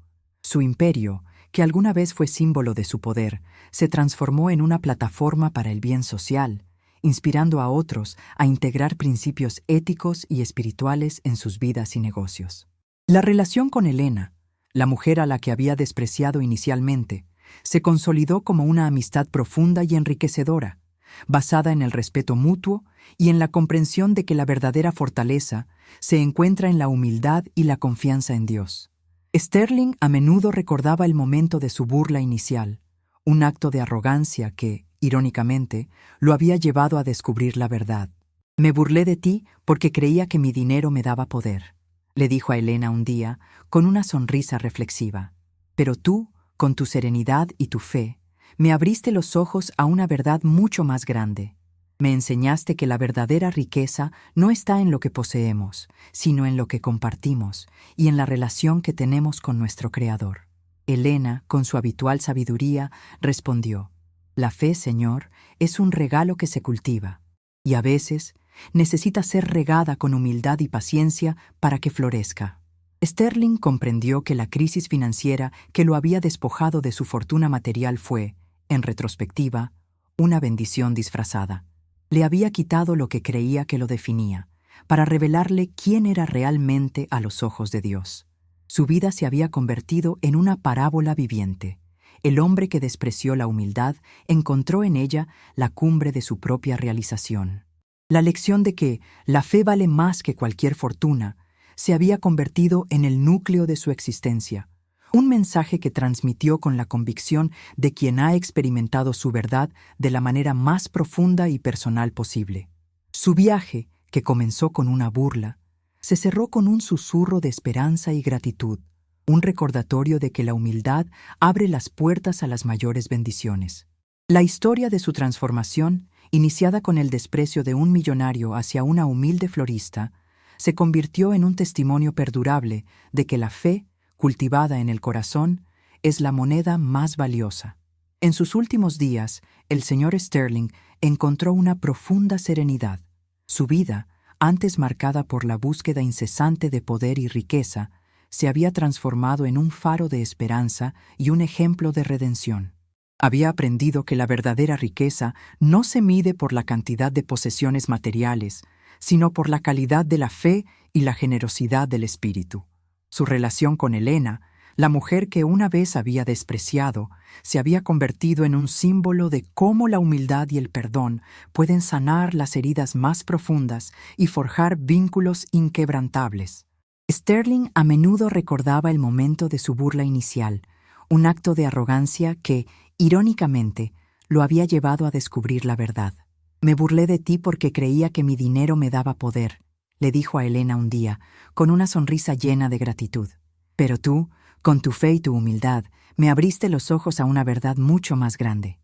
Su imperio, que alguna vez fue símbolo de su poder, se transformó en una plataforma para el bien social, inspirando a otros a integrar principios éticos y espirituales en sus vidas y negocios. La relación con Elena, la mujer a la que había despreciado inicialmente, se consolidó como una amistad profunda y enriquecedora, basada en el respeto mutuo y en la comprensión de que la verdadera fortaleza se encuentra en la humildad y la confianza en Dios. Sterling a menudo recordaba el momento de su burla inicial, un acto de arrogancia que, irónicamente, lo había llevado a descubrir la verdad. «Me burlé de ti porque creía que mi dinero me daba poder», le dijo a Elena un día con una sonrisa reflexiva. «Pero tú, con tu serenidad y tu fe, me abriste los ojos a una verdad mucho más grande. Me enseñaste que la verdadera riqueza no está en lo que poseemos, sino en lo que compartimos y en la relación que tenemos con nuestro Creador». Elena, con su habitual sabiduría, respondió: «La fe, Señor, es un regalo que se cultiva, y a veces necesita ser regada con humildad y paciencia para que florezca». Sterling comprendió que la crisis financiera que lo había despojado de su fortuna material fue, en retrospectiva, una bendición disfrazada. Le había quitado lo que creía que lo definía, para revelarle quién era realmente a los ojos de Dios. Su vida se había convertido en una parábola viviente. El hombre que despreció la humildad encontró en ella la cumbre de su propia realización. La lección de que la fe vale más que cualquier fortuna se había convertido en el núcleo de su existencia, un mensaje que transmitió con la convicción de quien ha experimentado su verdad de la manera más profunda y personal posible. Su viaje, que comenzó con una burla, se cerró con un susurro de esperanza y gratitud, un recordatorio de que la humildad abre las puertas a las mayores bendiciones. La historia de su transformación, iniciada con el desprecio de un millonario hacia una humilde florista, se convirtió en un testimonio perdurable de que la fe, cultivada en el corazón, es la moneda más valiosa. En sus últimos días, el señor Sterling encontró una profunda serenidad. Su vida, antes marcada por la búsqueda incesante de poder y riqueza, se había transformado en un faro de esperanza y un ejemplo de redención. Había aprendido que la verdadera riqueza no se mide por la cantidad de posesiones materiales, sino por la calidad de la fe y la generosidad del espíritu. Su relación con Elena, la mujer que una vez había despreciado, se había convertido en un símbolo de cómo la humildad y el perdón pueden sanar las heridas más profundas y forjar vínculos inquebrantables. Sterling a menudo recordaba el momento de su burla inicial, un acto de arrogancia que, irónicamente, lo había llevado a descubrir la verdad. «Me burlé de ti porque creía que mi dinero me daba poder», le dijo a Elena un día, con una sonrisa llena de gratitud. «Pero tú, con tu fe y tu humildad, me abriste los ojos a una verdad mucho más grande».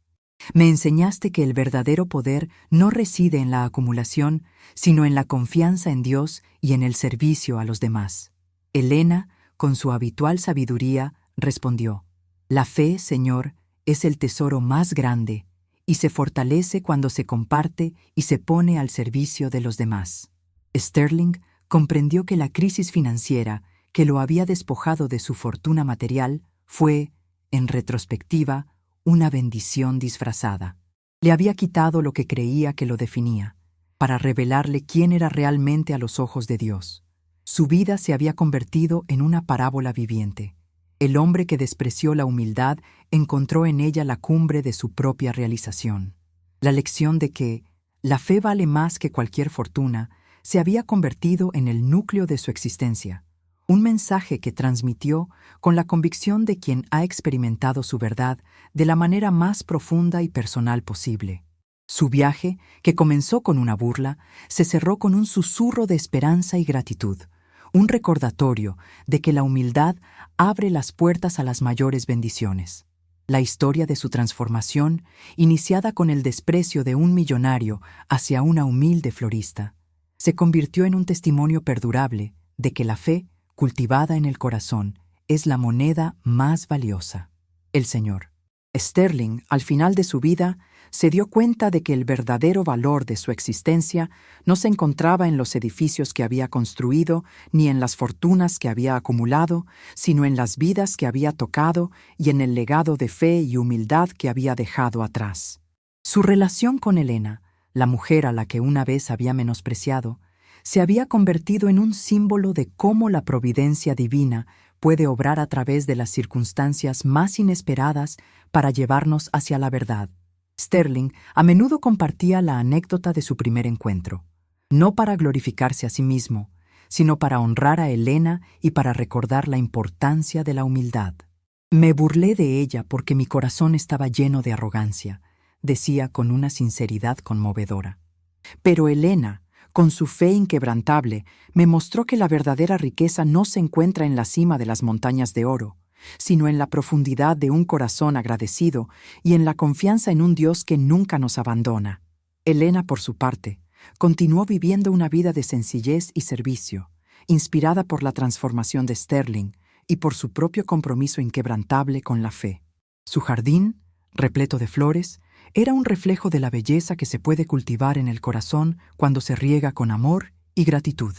Me enseñaste que el verdadero poder no reside en la acumulación, sino en la confianza en Dios y en el servicio a los demás. Elena, con su habitual sabiduría, respondió: La fe, Señor, es el tesoro más grande y se fortalece cuando se comparte y se pone al servicio de los demás. Sterling comprendió que la crisis financiera que lo había despojado de su fortuna material fue, en retrospectiva, una bendición disfrazada. Le había quitado lo que creía que lo definía, para revelarle quién era realmente a los ojos de Dios. Su vida se había convertido en una parábola viviente. El hombre que despreció la humildad encontró en ella la cumbre de su propia realización. La lección de que la fe vale más que cualquier fortuna se había convertido en el núcleo de su existencia, un mensaje que transmitió con la convicción de quien ha experimentado su verdad de la manera más profunda y personal posible. Su viaje, que comenzó con una burla, se cerró con un susurro de esperanza y gratitud, un recordatorio de que la humildad abre las puertas a las mayores bendiciones. La historia de su transformación, iniciada con el desprecio de un millonario hacia una humilde florista, se convirtió en un testimonio perdurable de que la fe, cultivada en el corazón, es la moneda más valiosa. El Señor Sterling, al final de su vida, se dio cuenta de que el verdadero valor de su existencia no se encontraba en los edificios que había construido ni en las fortunas que había acumulado, sino en las vidas que había tocado y en el legado de fe y humildad que había dejado atrás. Su relación con Elena, la mujer a la que una vez había menospreciado, se había convertido en un símbolo de cómo la providencia divina puede obrar a través de las circunstancias más inesperadas para llevarnos hacia la verdad. Sterling a menudo compartía la anécdota de su primer encuentro, no para glorificarse a sí mismo, sino para honrar a Elena y para recordar la importancia de la humildad. Me burlé de ella porque mi corazón estaba lleno de arrogancia, decía con una sinceridad conmovedora. Pero Elena, con su fe inquebrantable, me mostró que la verdadera riqueza no se encuentra en la cima de las montañas de oro, sino en la profundidad de un corazón agradecido y en la confianza en un Dios que nunca nos abandona. Elena, por su parte, continuó viviendo una vida de sencillez y servicio, inspirada por la transformación de Sterling y por su propio compromiso inquebrantable con la fe. Su jardín, repleto de flores, era un reflejo de la belleza que se puede cultivar en el corazón cuando se riega con amor y gratitud.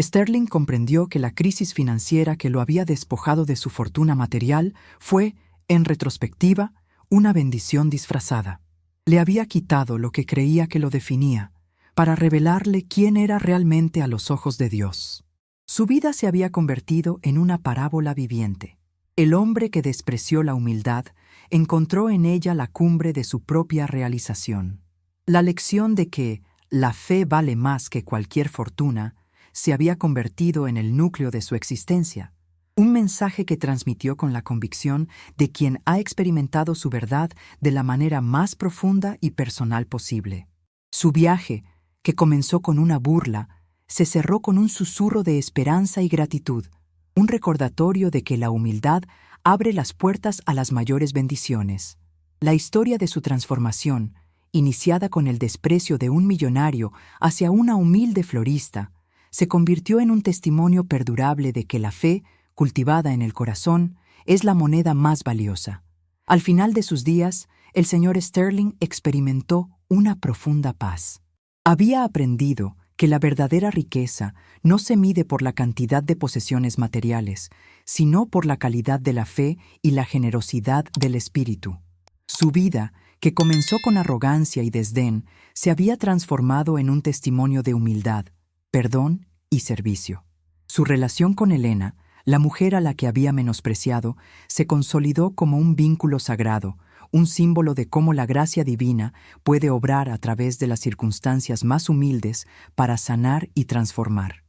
Sterling comprendió que la crisis financiera que lo había despojado de su fortuna material fue, en retrospectiva, una bendición disfrazada. Le había quitado lo que creía que lo definía, para revelarle quién era realmente a los ojos de Dios. Su vida se había convertido en una parábola viviente. El hombre que despreció la humildad encontró en ella la cumbre de su propia realización. La lección de que la fe vale más que cualquier fortuna se había convertido en el núcleo de su existencia, un mensaje que transmitió con la convicción de quien ha experimentado su verdad de la manera más profunda y personal posible. Su viaje, que comenzó con una burla, se cerró con un susurro de esperanza y gratitud, un recordatorio de que la humildad abre las puertas a las mayores bendiciones. La historia de su transformación, iniciada con el desprecio de un millonario hacia una humilde florista, se convirtió en un testimonio perdurable de que la fe, cultivada en el corazón, es la moneda más valiosa. Al final de sus días, el señor Sterling experimentó una profunda paz. Había aprendido que la verdadera riqueza no se mide por la cantidad de posesiones materiales, sino por la calidad de la fe y la generosidad del espíritu. Su vida, que comenzó con arrogancia y desdén, se había transformado en un testimonio de humildad, perdón y servicio. Su relación con Elena, la mujer a la que había menospreciado, se consolidó como un vínculo sagrado, un símbolo de cómo la gracia divina puede obrar a través de las circunstancias más humildes para sanar y transformar.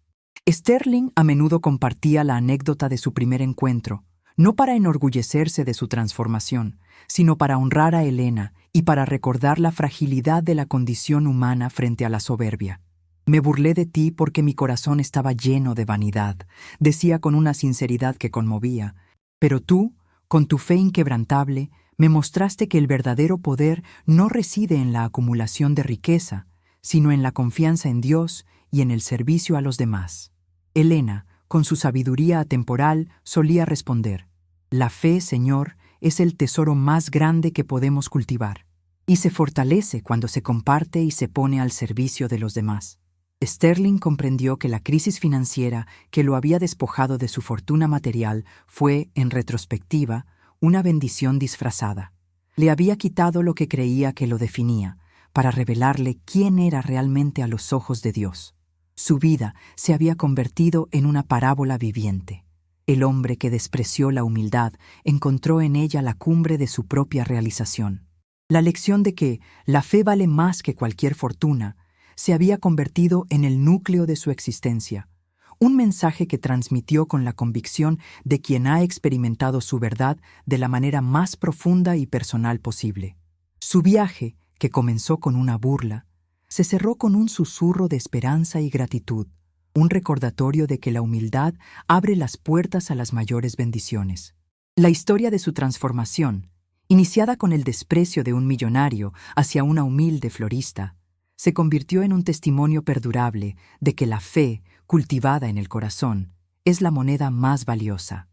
Sterling a menudo compartía la anécdota de su primer encuentro, no para enorgullecerse de su transformación, sino para honrar a Elena y para recordar la fragilidad de la condición humana frente a la soberbia. Me burlé de ti porque mi corazón estaba lleno de vanidad, decía con una sinceridad que conmovía, pero tú, con tu fe inquebrantable, Me mostraste que el verdadero poder no reside en la acumulación de riqueza, sino en la confianza en Dios y en el servicio a los demás. Elena, con su sabiduría atemporal, solía responder: la fe, Señor, es el tesoro más grande que podemos cultivar, y se fortalece cuando se comparte y se pone al servicio de los demás. Sterling comprendió que la crisis financiera que lo había despojado de su fortuna material fue, en retrospectiva, una bendición disfrazada. Le había quitado lo que creía que lo definía, para revelarle quién era realmente a los ojos de Dios. Su vida se había convertido en una parábola viviente. El hombre que despreció la humildad encontró en ella la cumbre de su propia realización. La lección de que la fe vale más que cualquier fortuna se había convertido en el núcleo de su existencia, un mensaje que transmitió con la convicción de quien ha experimentado su verdad de la manera más profunda y personal posible. Su viaje, que comenzó con una burla, se cerró con un susurro de esperanza y gratitud, un recordatorio de que la humildad abre las puertas a las mayores bendiciones. La historia de su transformación, iniciada con el desprecio de un millonario hacia una humilde florista, se convirtió en un testimonio perdurable de que la fe, cultivada en el corazón, es la moneda más valiosa.